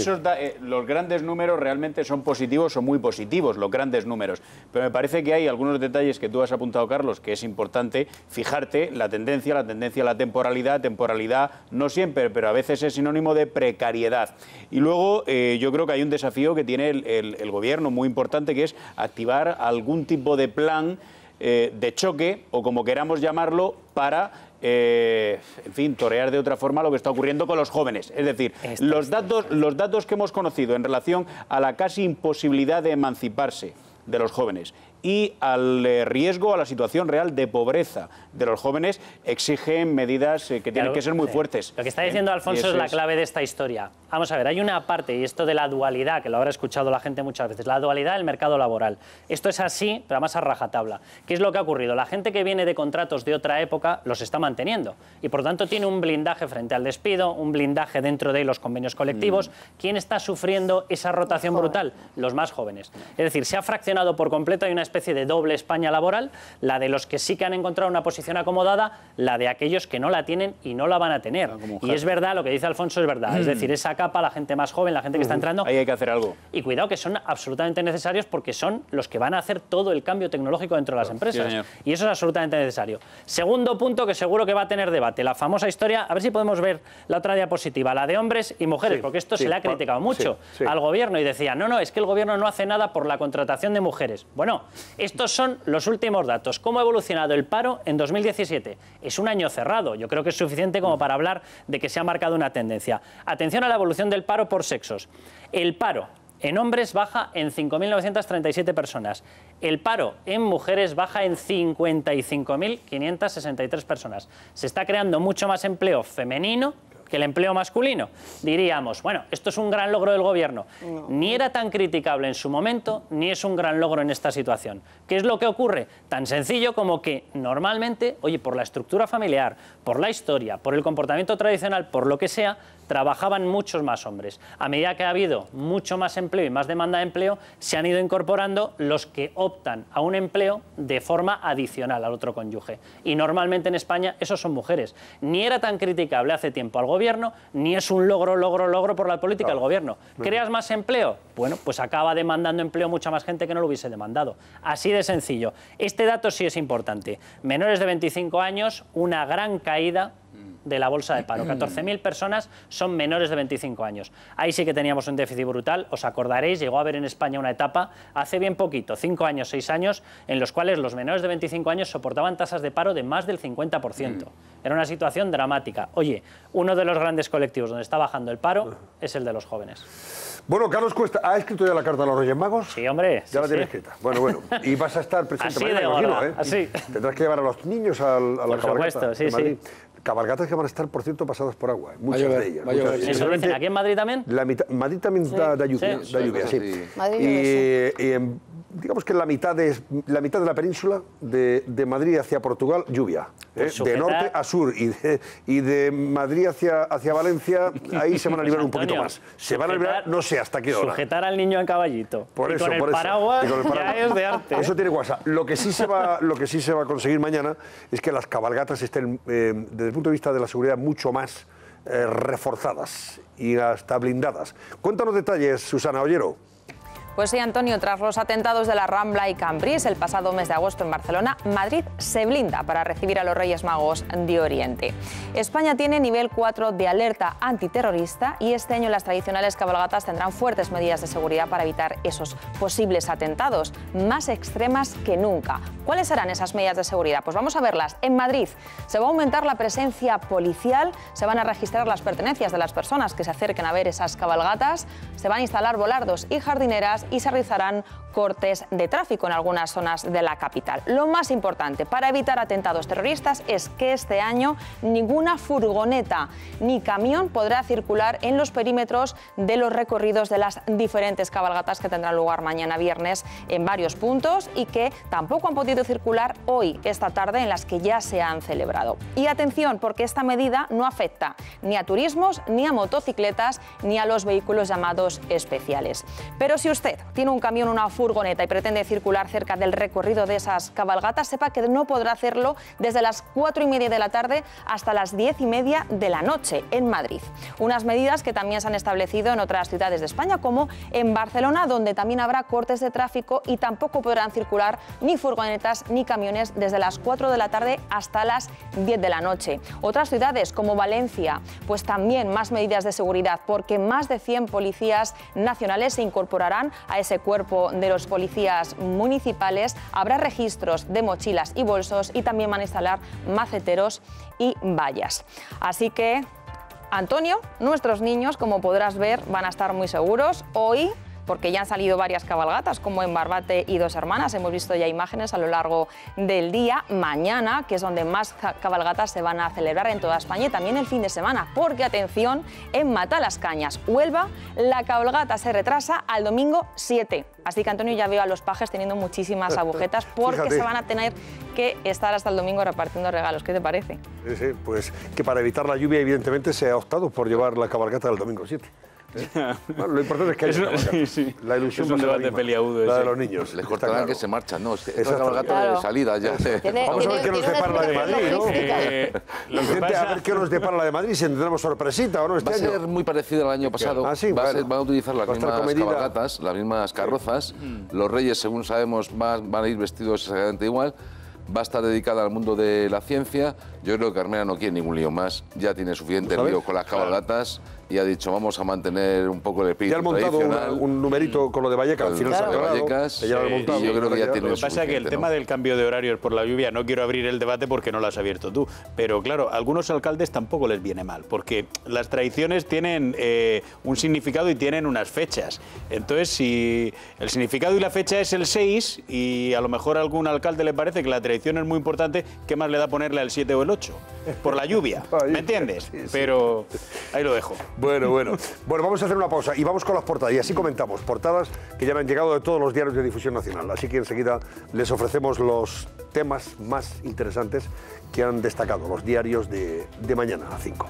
verdad que los grandes números realmente son positivos o muy positivos, los grandes números. Pero me parece que hay algunos detalles que tú has apuntado, Carlos, que es importante fijarte la tendencia a la temporalidad. Temporalidad no siempre, pero a veces es sinónimo de precariedad. Y luego yo creo que hay un desafío que tiene el gobierno muy importante, que es activar algún tipo de plan de choque, o como queramos llamarlo, para en fin, torear de otra forma lo que está ocurriendo con los jóvenes. Es decir, los datos que hemos conocido en relación a la casi imposibilidad de emanciparse de los jóvenes y al riesgo, a la situación real de pobreza de los jóvenes, exigen medidas que tienen que ser muy fuertes. Lo que está diciendo Alfonso es la clave de esta historia. Vamos a ver, hay una parte, y esto de la dualidad, que lo habrá escuchado la gente muchas veces, la dualidad del mercado laboral. Esto es así, pero además a rajatabla. ¿Qué es lo que ha ocurrido? La gente que viene de contratos de otra época los está manteniendo y por tanto tiene un blindaje frente al despido, un blindaje dentro de los convenios colectivos. ¿Quién está sufriendo esa rotación brutal? Los más jóvenes. Es decir, se ha fraccionado por completo, hay una especie de doble España laboral, la de los que sí que han encontrado una posición acomodada, la de aquellos que no la tienen y no la van a tener. Y es verdad, lo que dice Alfonso es verdad, es decir, esa capa, la gente más joven, la gente que está entrando... Ahí hay que hacer algo. Y cuidado, que son absolutamente necesarios porque son los que van a hacer todo el cambio tecnológico dentro de las empresas. Sí, y eso es absolutamente necesario. Segundo punto que seguro que va a tener debate, la famosa historia, a ver si podemos ver la otra diapositiva, la de hombres y mujeres, porque esto se le ha criticado mucho al gobierno y decía, no, es que el gobierno no hace nada por la contratación de mujeres. Bueno, estos son los últimos datos. ¿Cómo ha evolucionado el paro en 2017? Es un año cerrado. Yo creo que es suficiente como para hablar de que se ha marcado una tendencia. Atención a la evolución del paro por sexos. El paro en hombres baja en 5.937 personas. El paro en mujeres baja en 55.563 personas. Se está creando mucho más empleo femenino que el empleo masculino. Diríamos, bueno, esto es un gran logro del gobierno. Ni era tan criticable en su momento, ni es un gran logro en esta situación. ¿Qué es lo que ocurre? Tan sencillo como que normalmente, oye, por la estructura familiar, por la historia, por el comportamiento tradicional, por lo que sea, trabajaban muchos más hombres. A medida que ha habido mucho más empleo y más demanda de empleo, se han ido incorporando los que optan a un empleo de forma adicional al otro cónyuge. Y normalmente en España esos son mujeres. Ni era tan criticable hace tiempo al gobierno, ni es un logro por la política del gobierno. ¿Creas más empleo? Bueno, pues acaba demandando empleo mucha más gente que no lo hubiese demandado. Así de sencillo. Este dato sí es importante. Menores de 25 años, una gran caída de la bolsa de paro. 14.000 personas son menores de 25 años. Ahí sí que teníamos un déficit brutal. Os acordaréis, llegó a haber en España una etapa, hace bien poquito, 5 años, 6 años, en los cuales los menores de 25 años soportaban tasas de paro de más del 50%. Era una situación dramática. Oye, uno de los grandes colectivos donde está bajando el paro es el de los jóvenes. Bueno, Carlos Cuesta, ¿ha escrito ya la carta a los Reyes Magos? Sí, hombre. Ya la tiene escrita. Bueno. Y vas a estar presente así mañana, de imagino, gorda, ¿eh? así. Tendrás que llevar a los niños a la cabalgata. Por supuesto, sí. Cabalgatas que van a estar, por cierto, pasadas por agua. Muchas de ellas. ¿Eso dicen aquí en Madrid también? Madrid también da lluvia, sí. Madrid digamos que la mitad de la península, de Madrid hacia Portugal, lluvia. De norte a sur y de Madrid hacia Valencia, ahí se van a liberar un poquito más. Se van a liberar, no sé hasta qué hora. Sujetar al niño en caballito. Con el paraguas ya es de arte. Eso tiene WhatsApp. Lo que sí se va a conseguir mañana es que las cabalgatas estén, desde el punto de vista de la seguridad, mucho más reforzadas y hasta blindadas. Cuéntanos detalles, Susana Ollero. Pues sí, Antonio, tras los atentados de la Rambla y Cambrils el pasado mes de agosto en Barcelona, Madrid se blinda para recibir a los Reyes Magos de Oriente. España tiene nivel 4 de alerta antiterrorista y este año las tradicionales cabalgatas tendrán fuertes medidas de seguridad para evitar esos posibles atentados, más extremas que nunca. ¿Cuáles serán esas medidas de seguridad? Pues vamos a verlas. En Madrid se va a aumentar la presencia policial, se van a registrar las pertenencias de las personas que se acerquen a ver esas cabalgatas, se van a instalar volardos y jardineras y se realizarán cortes de tráfico en algunas zonas de la capital. Lo más importante para evitar atentados terroristas es que este año ninguna furgoneta ni camión podrá circular en los perímetros de los recorridos de las diferentes cabalgatas que tendrán lugar mañana viernes en varios puntos y que tampoco han podido circular hoy, esta tarde, en las que ya se han celebrado. Y atención, porque esta medida no afecta ni a turismos, ni a motocicletas, ni a los vehículos llamados especiales. Pero si usted tiene un camión o una furgoneta y pretende circular cerca del recorrido de esas cabalgatas, sepa que no podrá hacerlo desde las 4:30 de la tarde hasta las 10:30 de la noche en Madrid. Unas medidas que también se han establecido en otras ciudades de España, como en Barcelona, donde también habrá cortes de tráfico y tampoco podrán circular ni furgonetas ni camiones desde las 4 de la tarde hasta las 10 de la noche. Otras ciudades, como Valencia, pues también más medidas de seguridad, porque más de 100 policías nacionales se incorporarán a ese cuerpo de los policías municipales. Habrá registros de mochilas y bolsos y también van a instalar maceteros y vallas. Así que, Antonio, nuestros niños, como podrás ver, van a estar muy seguros hoy, porque ya han salido varias cabalgatas, como en Barbate y Dos Hermanas. Hemos visto ya imágenes a lo largo del día. Mañana, que es donde más cabalgatas se van a celebrar en toda España, y también el fin de semana, porque, atención, en Matalascañas, Huelva, la cabalgata se retrasa al domingo 7. Así que, Antonio, ya veo a los pajes teniendo muchísimas agujetas, porque Fíjate. se van a tener que estar hasta el domingo repartiendo regalos. ¿Qué te parece? Sí, pues que para evitar la lluvia, evidentemente, se ha optado por llevar la cabalgata del domingo 7. Bueno, lo importante es que la ilusión es un debate peliagudo, la de los niños. Les cortarán claro. que se marchan, ¿no? Es que Exacto. esta cabalgata de salida ya. Vamos a ver qué nos depara la de Madrid, ¿no? A ver qué nos depara la de Madrid, si tendremos sorpresita o no este Va a año. ser muy parecida al año pasado. Sí, van a utilizar las mismas comedida. cabalgatas, las mismas carrozas. Los reyes, según sabemos, van a ir vestidos exactamente igual. Va a estar dedicada al mundo de la ciencia. Yo creo que Carmena no quiere ningún lío más. Ya tiene suficiente lío con las cabalgatas y ha dicho, vamos a mantener un poco el espíritu Ya han montado un numerito con lo de Vallecas. Al final se ha de Vallecas. y yo creo que ya tiene Lo que pasa es que el tema del cambio de horarios por la lluvia, no quiero abrir el debate porque no lo has abierto tú, pero claro, a algunos alcaldes tampoco les viene mal, porque las tradiciones tienen un significado y tienen unas fechas. Entonces, si el significado y la fecha es el 6 y a lo mejor a algún alcalde le parece que la tradición es muy importante, ¿qué más le da ponerle el 7 o el 8? Por la lluvia, ¿me entiendes? Pero ahí lo dejo. Bueno, vamos a hacer una pausa y vamos con las portadas. Y así comentamos, portadas que ya me han llegado de todos los diarios de difusión nacional. Así que enseguida les ofrecemos los temas más interesantes que han destacado los diarios de mañana a 5.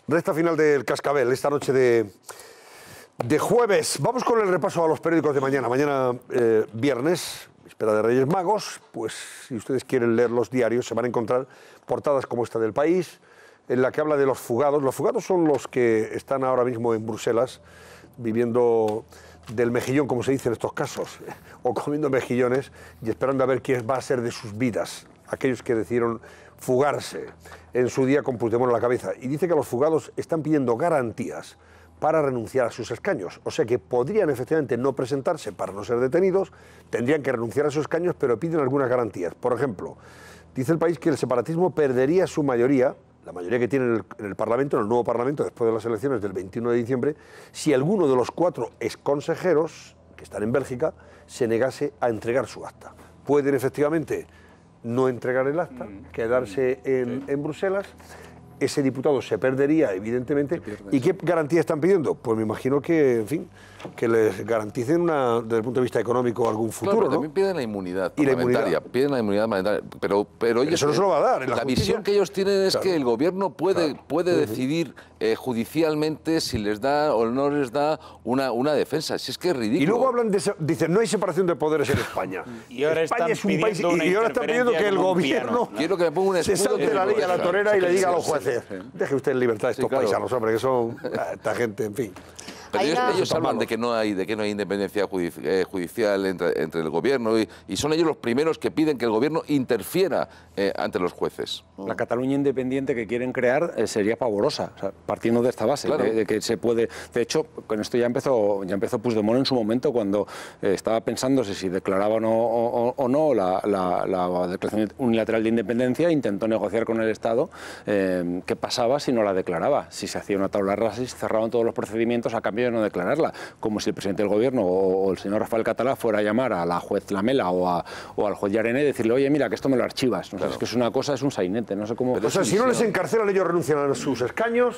Recta final del Cascabel, esta noche de jueves. Vamos con el repaso a los periódicos de mañana. Mañana, viernes, víspera de Reyes Magos, pues si ustedes quieren leer los diarios se van a encontrar portadas como esta del País, en la que habla de los fugados. Los fugados son los que están ahora mismo en Bruselas viviendo del mejillón, como se dice en estos casos, o comiendo mejillones y esperando a ver qué va a ser de sus vidas, aquellos que decidieron fugarse en su día con Puigdemont a la cabeza. Y dice que los fugados están pidiendo garantías para renunciar a sus escaños. O sea que podrían efectivamente no presentarse para no ser detenidos, tendrían que renunciar a sus escaños, pero piden algunas garantías. Por ejemplo, dice el País que el separatismo perdería su mayoría, la mayoría que tiene en el Parlamento, en el nuevo Parlamento, después de las elecciones del 21 de diciembre, si alguno de los 4 exconsejeros que están en Bélgica se negase a entregar su acta. Pueden efectivamente no entregar el acta, quedarse en Bruselas. Ese diputado se perdería, evidentemente. ¿Y qué garantía están pidiendo? Pues me imagino que, en fin, que les garanticen desde el punto de vista económico algún futuro, claro, ¿no? También piden la inmunidad parlamentaria. Piden la inmunidad parlamentaria. Pero ellos, eso no se lo va a dar. La visión que ellos tienen es que el gobierno puede decidir judicialmente si les da o no les da una defensa. Si es que es ridículo. Y luego hablan dicen, no hay separación de poderes en España. Y ahora España es un país, y ahora están pidiendo que el gobierno Quiero que me ponga un se salte la ley a la torera y le diga a los jueces, deje usted en libertad a estos paisanos, hombre, que son esta gente, en fin. Pero ellos hablan de que no hay independencia judicial entre el gobierno y son ellos los primeros que piden que el gobierno interfiera ante los jueces. La Cataluña independiente que quieren crear sería pavorosa, o sea, partiendo de esta base, claro, de que se puede. De hecho, con esto ya empezó Puigdemont en su momento, cuando estaba pensándose si declaraba o no la declaración unilateral de independencia, intentó negociar con el Estado qué pasaba si no la declaraba, si se hacía una tabla rasa y se cerraban todos los procedimientos a cambio de no declararla, como si el presidente del gobierno o el señor Rafael Catalá fuera a llamar a la juez Lamela o al juez Llarena y decirle, oye, mira, que esto me lo archivas. No sé, es que es una cosa, es un sainete, no sé cómo. Pero, o sea, si no les encarcelan, ellos renuncian a sus escaños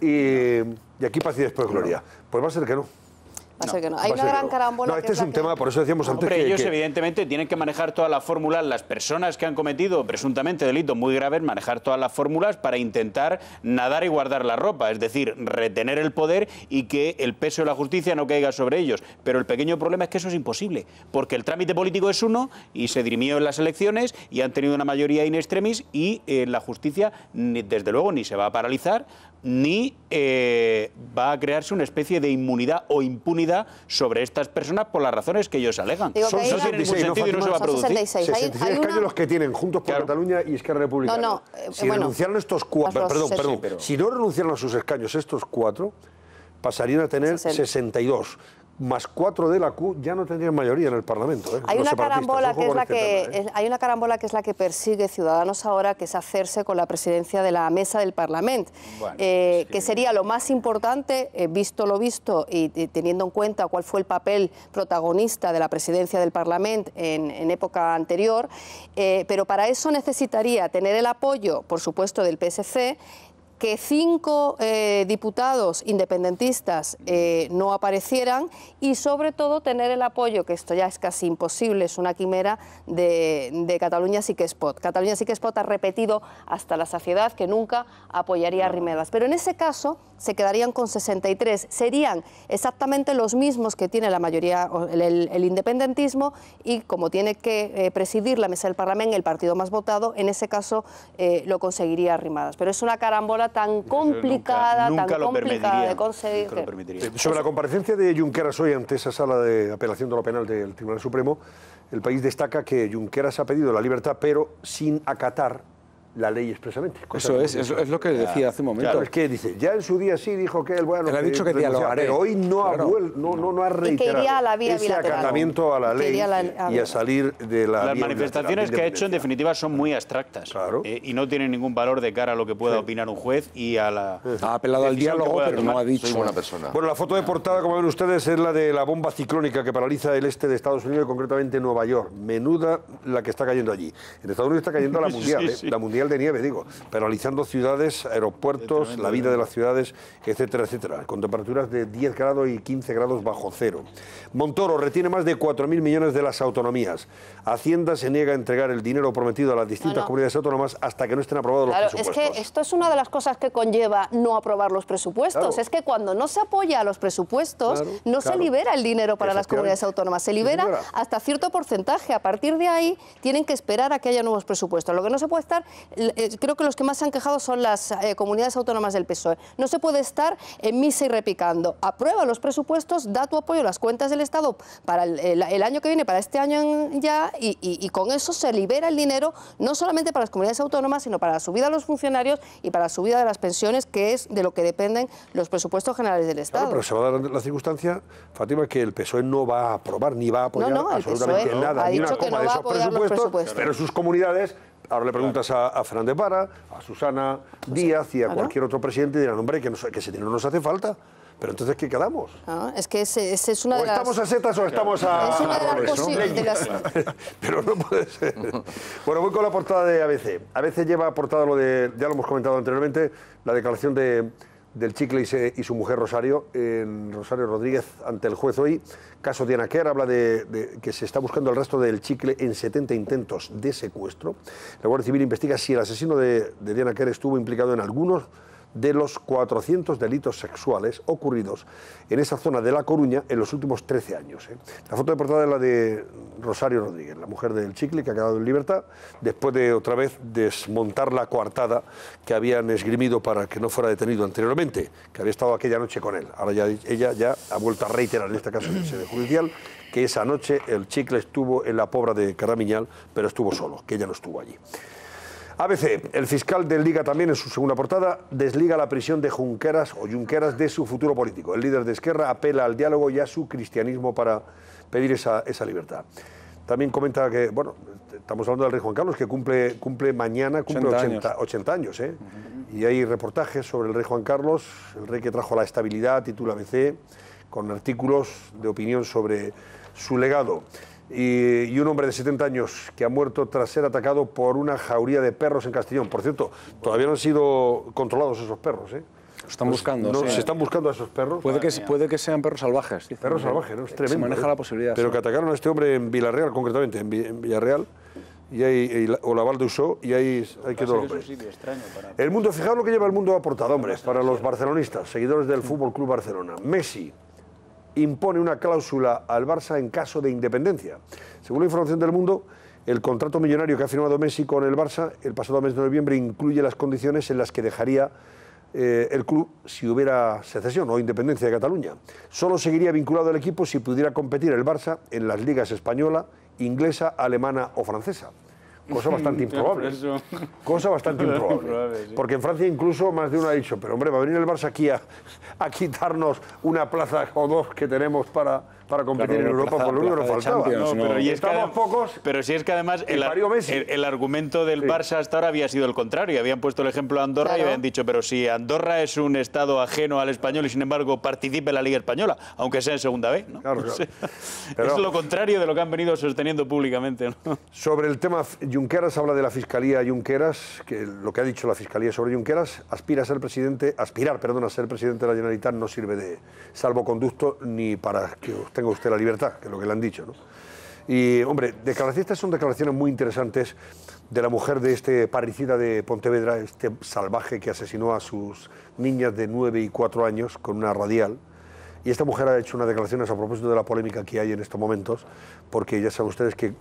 y aquí paz y después gloria. Pues va a ser que no. Va a ser que no. Hay una gran carambola. No, este es un tema, por eso decíamos antes que ellos evidentemente tienen que manejar todas las fórmulas, las personas que han cometido presuntamente delitos muy graves, manejar todas las fórmulas para intentar nadar y guardar la ropa, es decir, retener el poder y que el peso de la justicia no caiga sobre ellos. Pero el pequeño problema es que eso es imposible, porque el trámite político es uno y se dirimió en las elecciones y han tenido una mayoría in extremis y la justicia, desde luego, ni se va a paralizar ni va a crearse una especie de inmunidad o impunidad sobre estas personas por las razones que ellos alegan. Son no tiene ningún sentido y no se va a producir. 66 escaños los que tienen Juntos por Cataluña y Esquerra Republicana. Si renunciaran estos 4, si no renunciaran a sus escaños estos 4, pasarían a tener 62. Más 4 de la Q, ya no tendrían mayoría en el Parlamento. Hay una carambola que es la que persigue Ciudadanos ahora, que es hacerse con la presidencia de la mesa del Parlamento, que sería lo más importante, visto lo visto y teniendo en cuenta cuál fue el papel protagonista de la presidencia del Parlamento en época anterior, pero para eso necesitaría tener el apoyo, por supuesto, del PSC, que 5 diputados independentistas no aparecieran y sobre todo tener el apoyo, que esto ya es casi imposible, es una quimera, de Catalunya Sí que es Pot. Catalunya Sí que es Pot ha repetido hasta la saciedad que nunca apoyaría a Arrimadas, pero en ese caso se quedarían con 63, serían exactamente los mismos que tiene la mayoría, el independentismo, y como tiene que presidir la mesa del Parlamento el partido más votado, en ese caso lo conseguiría Arrimadas. Pero es una carambola tan complicada, de conseguir. Sobre la comparecencia de Junqueras hoy ante esa sala de apelación de lo penal del Tribunal Supremo, el País destaca que Junqueras ha pedido la libertad, pero sin acatar la ley expresamente. Eso es lo que decía hace un momento. Claro, es que dice, ya en su día sí dijo que él, bueno, él ha dicho que dialogaré, pero hoy no ha reiterado y que iría a la vía ese bilateral, acatamiento a la ley y a salir de la Las manifestaciones que ha hecho en definitiva son muy abstractas, claro, y no tienen ningún valor de cara a lo que pueda opinar un juez y a la ha apelado al diálogo, pero no ha dicho. Soy buena persona. Bueno, la foto de portada, como ven ustedes, es la de la bomba ciclónica que paraliza el este de Estados Unidos y concretamente Nueva York. Menuda la que está cayendo allí. En Estados Unidos está cayendo la mundial, la mundial artificial de nieve, digo, penalizando ciudades, aeropuertos, la vida de las ciudades, etcétera, etcétera, con temperaturas de 10 grados y 15 grados bajo cero. Montoro retiene más de 4.000 millones de las autonomías. Hacienda se niega a entregar el dinero prometido a las distintas comunidades autónomas hasta que no estén aprobados los presupuestos. Es que esto es una de las cosas que conlleva no aprobar los presupuestos. Claro. Es que cuando no se apoya a los presupuestos, no se libera el dinero para las comunidades autónomas. Se libera hasta cierto porcentaje. A partir de ahí tienen que esperar a que haya nuevos presupuestos. Lo que no se puede estar, creo que los que más se han quejado son las comunidades autónomas del PSOE. No se puede estar en misa y repicando. Aprueba los presupuestos, da tu apoyo a las cuentas del Estado para el año que viene, para este año ya, y con eso se libera el dinero, no solamente para las comunidades autónomas, sino para la subida de los funcionarios y para la subida de las pensiones, que es de lo que dependen los presupuestos generales del Estado. Claro, pero se va a dar la circunstancia, Fátima, que el PSOE no va a aprobar ni va a apoyar absolutamente nada, ni una coma de esos presupuestos, pero sus comunidades. Ahora le preguntas a Fernández Vara, a Susana Díaz y a cualquier otro presidente y dirán, hombre, que ese dinero nos hace falta. Pero entonces, ¿qué quedamos? Es que ese es una de las... O estamos a setas o estamos a... Es una de las Pero no puede ser. Bueno, voy con la portada de ABC. ABC lleva portada lo de, ya lo hemos comentado anteriormente, la declaración del Chicle y su mujer Rosario Rodríguez ante el juez hoy. Caso Diana Quer, habla de que se está buscando el rastro del Chicle en 70 intentos de secuestro. La Guardia Civil investiga si el asesino de Diana Quer estuvo implicado en algunos de los 400 delitos sexuales ocurridos en esa zona de La Coruña en los últimos 13 años. La foto de portada es la de Rosario Rodríguez, la mujer del Chicle, que ha quedado en libertad después de otra vez desmontar la coartada que habían esgrimido para que no fuera detenido anteriormente, que había estado aquella noche con él. Ahora ya ella ya ha vuelto a reiterar, en este caso en sede judicial, que esa noche el Chicle estuvo en la Pobra de Carramiñal, pero estuvo solo, que ella no estuvo allí. ABC, el fiscal del Liga también en su segunda portada desliga la prisión de Junqueras de su futuro político. El líder de Esquerra apela al diálogo y a su cristianismo para pedir esa libertad. También comenta que, bueno, estamos hablando del rey Juan Carlos, que cumple mañana 80 años. Y hay reportajes sobre el rey Juan Carlos, el rey que trajo la estabilidad, titula ABC, con artículos de opinión sobre su legado. Y un hombre de 70 años que ha muerto tras ser atacado por una jauría de perros en Castellón. Por cierto, todavía no han sido controlados esos perros, Están buscando. Se están buscando a esos perros. Puede que sean perros salvajes. Perros salvajes, ¿no? Es tremendo. Se maneja la posibilidad. Pero que atacaron a este hombre en Villarreal, concretamente, en Villarreal, o la Val d'Usó, y ahí quedó el hombre. El mundo, fijaos lo que lleva el mundo a portada, hombre, para los barcelonistas, seguidores del Fútbol Club Barcelona. Messi impone una cláusula al Barça en caso de independencia. Según la información del Mundo, el contrato millonario que ha firmado Messi con el Barça el pasado mes de noviembre incluye las condiciones en las que dejaría el club si hubiera secesión o independencia de Cataluña. Solo seguiría vinculado al equipo si pudiera competir el Barça en las ligas española, inglesa, alemana o francesa. Cosa bastante improbable. Cosa bastante improbable. Porque en Francia incluso más de uno ha dicho, pero hombre, va a venir el Barça aquí a quitarnos una plaza o dos que tenemos para competir en Europa, por lo único que nos faltaba. Estamos pocos. Pero si es que además el argumento del Barça hasta ahora había sido el contrario. Habían puesto el ejemplo de Andorra y habían dicho, pero si Andorra es un estado ajeno al español y sin embargo participa en la Liga Española, aunque sea en segunda B, ¿no? Claro. Pero es lo contrario de lo que han venido sosteniendo públicamente, ¿no? Sobre el tema Junqueras, habla de la Fiscalía Junqueras, que lo que ha dicho la Fiscalía sobre Junqueras, aspirar a ser presidente de la Generalitat no sirve de salvoconducto ni para que tenga usted la libertad, que es lo que le han dicho, ¿no? Y, hombre, estas son declaraciones muy interesantes de la mujer de este parricida de Pontevedra, este salvaje que asesinó a sus niñas de 9 y 4 años con una radial. Y esta mujer ha hecho unas declaraciones a propósito de la polémica que hay en estos momentos, porque ya saben ustedes que,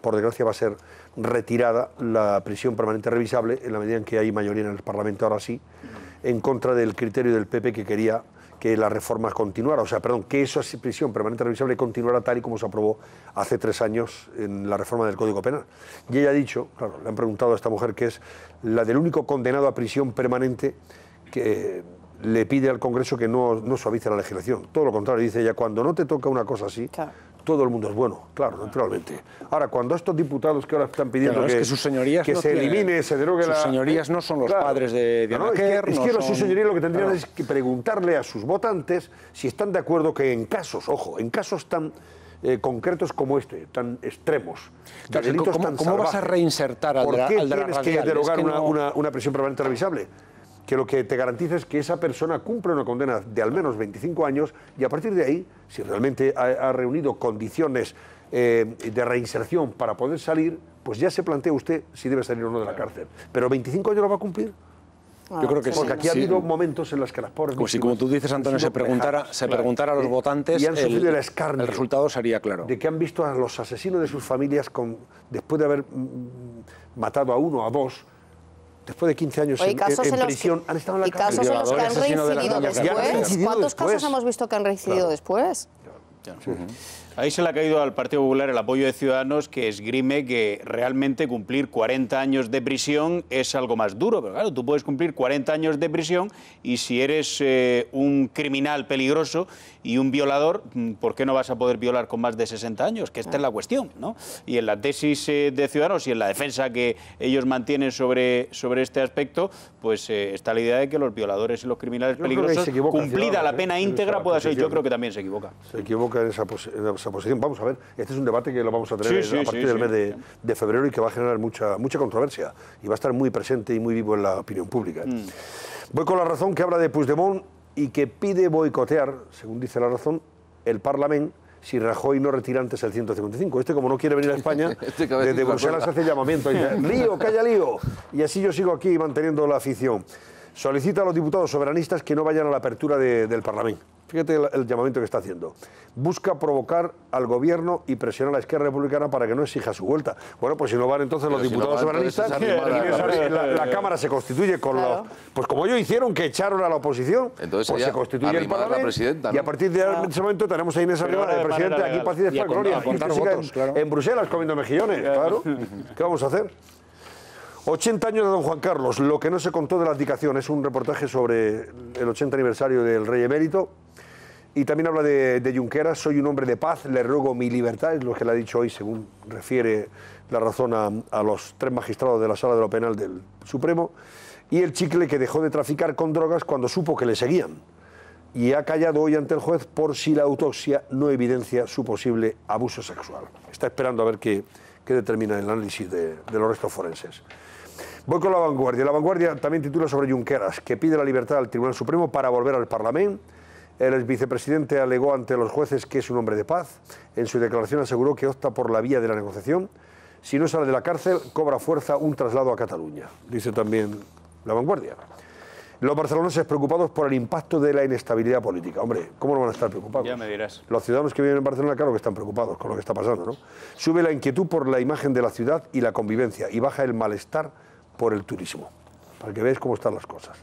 por desgracia, va a ser retirada la prisión permanente revisable en la medida en que hay mayoría en el Parlamento, ahora sí, en contra del criterio del PP que quería que la reforma continuara, que esa prisión permanente revisable continuara tal y como se aprobó hace 3 años en la reforma del Código Penal. Y ella ha dicho, claro, le han preguntado a esta mujer, que es la del único condenado a prisión permanente que le pide al Congreso que no suavice la legislación. Todo lo contrario, dice ella, cuando no te toca una cosa así, todo el mundo es bueno, claro, naturalmente. Ahora, cuando estos diputados que ahora están pidiendo que sus señorías que se elimine, se derogue sus señorías no son los padres de Diana Quer. Es que sus señorías lo que tendrían es que preguntarle a sus votantes si están de acuerdo que en casos, en casos tan concretos como este, tan extremos, de delitos tan salvajes. ¿Cómo vas a reinsertar al de la radial? ¿Por qué tienes que derogar una prisión permanente revisable? Que lo que te garantiza es que esa persona cumple una condena de al menos 25 años y a partir de ahí, si realmente ha reunido condiciones de reinserción para poder salir, pues ya se plantea usted si debe salir o no de la cárcel. ¿Pero 25 años lo va a cumplir? Yo creo que porque aquí ha habido momentos en los que las pobres víctimas, como tú dices, Antonio, se preguntara a los votantes, y han sufrido el escarnio, el resultado sería claro. De que han visto a los asesinos de sus familias después de haber matado a uno o a dos, después de 15 años en prisión, han estado en la cárcel. ¿Y casos en los que han reincidido después? ¿Cuántos casos hemos visto que han reincidido después? Ahí se le ha caído al Partido Popular el apoyo de Ciudadanos, que esgrime que realmente cumplir 40 años de prisión es algo más duro. Pero claro, tú puedes cumplir 40 años de prisión y si eres un criminal peligroso y un violador, ¿por qué no vas a poder violar con más de 60 años? Que esta es la cuestión, ¿no? Y en la tesis de Ciudadanos y en la defensa que ellos mantienen sobre este aspecto, pues está la idea de que los violadores y los criminales peligrosos, cumplida la pena íntegra, pueda ser. Yo creo que también se equivoca. Se equivoca en esa posición. Vamos a ver, este es un debate que lo vamos a tener a partir del mes de febrero y que va a generar mucha controversia y va a estar muy presente y muy vivo en la opinión pública. Voy con La Razón, que habla de Puigdemont y que pide boicotear, según dice La Razón, el Parlamento si Rajoy no retira antes el 155. Como no quiere venir a España, desde Bruselas hace llamamiento y dice, lío, que haya lío. Y así yo sigo aquí manteniendo la afición. Solicita a los diputados soberanistas que no vayan a la apertura del Parlamento. Fíjate el llamamiento que está haciendo. Busca provocar al gobierno y presionar a la Esquerra Republicana para que no exija su vuelta. Bueno, pues si no van entonces los diputados soberanistas, la Cámara se constituye con los... Pues como ellos hicieron, que echaron a la oposición, entonces pues se constituye el Parlamento, y a partir de ese momento tenemos a Inés Arrimadas de presidente, aquí paz y después gloria, y usted siga en Bruselas comiendo mejillones, claro. ¿Qué vamos a hacer? 80 años de don Juan Carlos, lo que no se contó de la abdicación. Es un reportaje sobre el 80 aniversario del rey emérito. Y también habla de Junqueras. Soy un hombre de paz, le ruego mi libertad, es lo que le ha dicho hoy, según refiere La Razón a los 3 magistrados de la Sala de lo Penal del Supremo. Y el chicle, que dejó de traficar con drogas cuando supo que le seguían. Y ha callado hoy ante el juez por si la autopsia no evidencia su posible abuso sexual. Está esperando a ver qué determina el análisis de los restos forenses. Voy con La Vanguardia. La Vanguardia también titula sobre Junqueras, que pide la libertad al Tribunal Supremo para volver al Parlamento. El exvicepresidente alegó ante los jueces que es un hombre de paz. En su declaración aseguró que opta por la vía de la negociación. Si no sale de la cárcel, cobra fuerza un traslado a Cataluña, dice también La Vanguardia. Los barceloneses preocupados por el impacto de la inestabilidad política. Hombre, ¿cómo no van a estar preocupados? Ya me dirás. Los ciudadanos que viven en Barcelona, claro que están preocupados con lo que está pasando, ¿no? Sube la inquietud por la imagen de la ciudad y la convivencia y baja el malestar por el turismo. Para que veáis cómo están las cosas.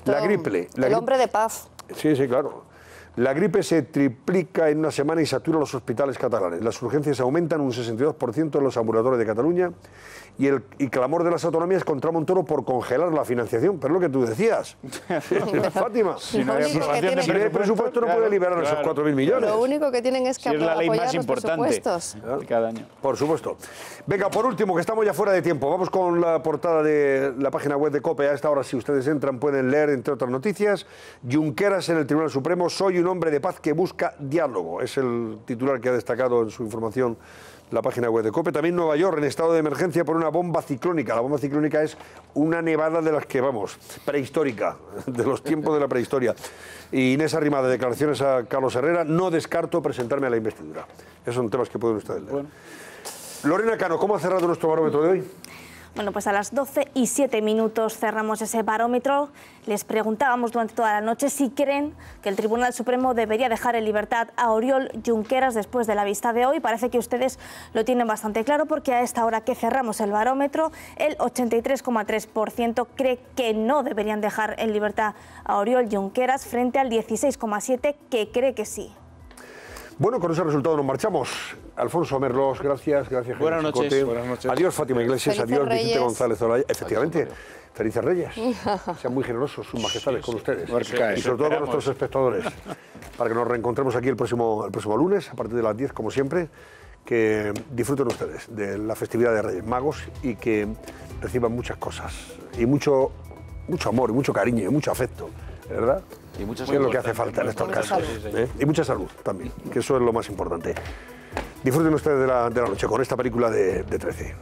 La gripe. El hombre de paz. Sí, claro. La gripe se triplica en una semana y satura los hospitales catalanes. Las urgencias aumentan un 62% en los ambulatorios de Cataluña y clamor de las autonomías contra Montoro por congelar la financiación. Pero es lo que tú decías, Fátima. Si no hay presupuesto no puede liberar esos 4.000 millones. Lo único que tienen es que es la ley apoyar más los importante presupuestos. cada año. Por supuesto. Venga, por último, que estamos ya fuera de tiempo. Vamos con la portada de la página web de COPE. A esta hora, si ustedes entran, pueden leer, entre otras noticias, Junqueras en el Tribunal Supremo, soy un hombre de paz que busca diálogo. Es el titular que ha destacado en su información la página web de COPE. También Nueva York en estado de emergencia por una bomba ciclónica. La bomba ciclónica es una nevada de las que, prehistórica, de los tiempos de la prehistoria. Y Inés Arrimadas, declaraciones a Carlos Herrera, no descarto presentarme a la investidura. Esos son temas que pueden ustedes leer. Bueno. Lorena Cano, ¿cómo ha cerrado nuestro barómetro de hoy? Bueno, pues a las 12:07 cerramos ese barómetro. Les preguntábamos durante toda la noche si creen que el Tribunal Supremo debería dejar en libertad a Oriol Junqueras después de la vista de hoy. Parece que ustedes lo tienen bastante claro porque a esta hora que cerramos el barómetro, el 83,3% cree que no deberían dejar en libertad a Oriol Junqueras frente al 16,7% que cree que sí. Bueno, con ese resultado nos marchamos. Alfonso Merlos, gracias. Buenas noches. Adiós, Fátima Iglesias. Felices Adiós, Reyes. Vicente González Olaya. Efectivamente, felices Reyes. Sean muy generosos sus majestades con ustedes. Y sobre todo con nuestros espectadores. Para que nos reencontremos aquí el próximo lunes, a partir de las 10, como siempre. Que disfruten ustedes de la festividad de Reyes Magos y que reciban muchas cosas. Y mucho amor, y mucho cariño, y mucho afecto. ¿Verdad? Y mucha salud. Es lo que hace falta en estos casos. Y mucha salud también, que eso es lo más importante. Disfruten ustedes de la noche con esta película de 13.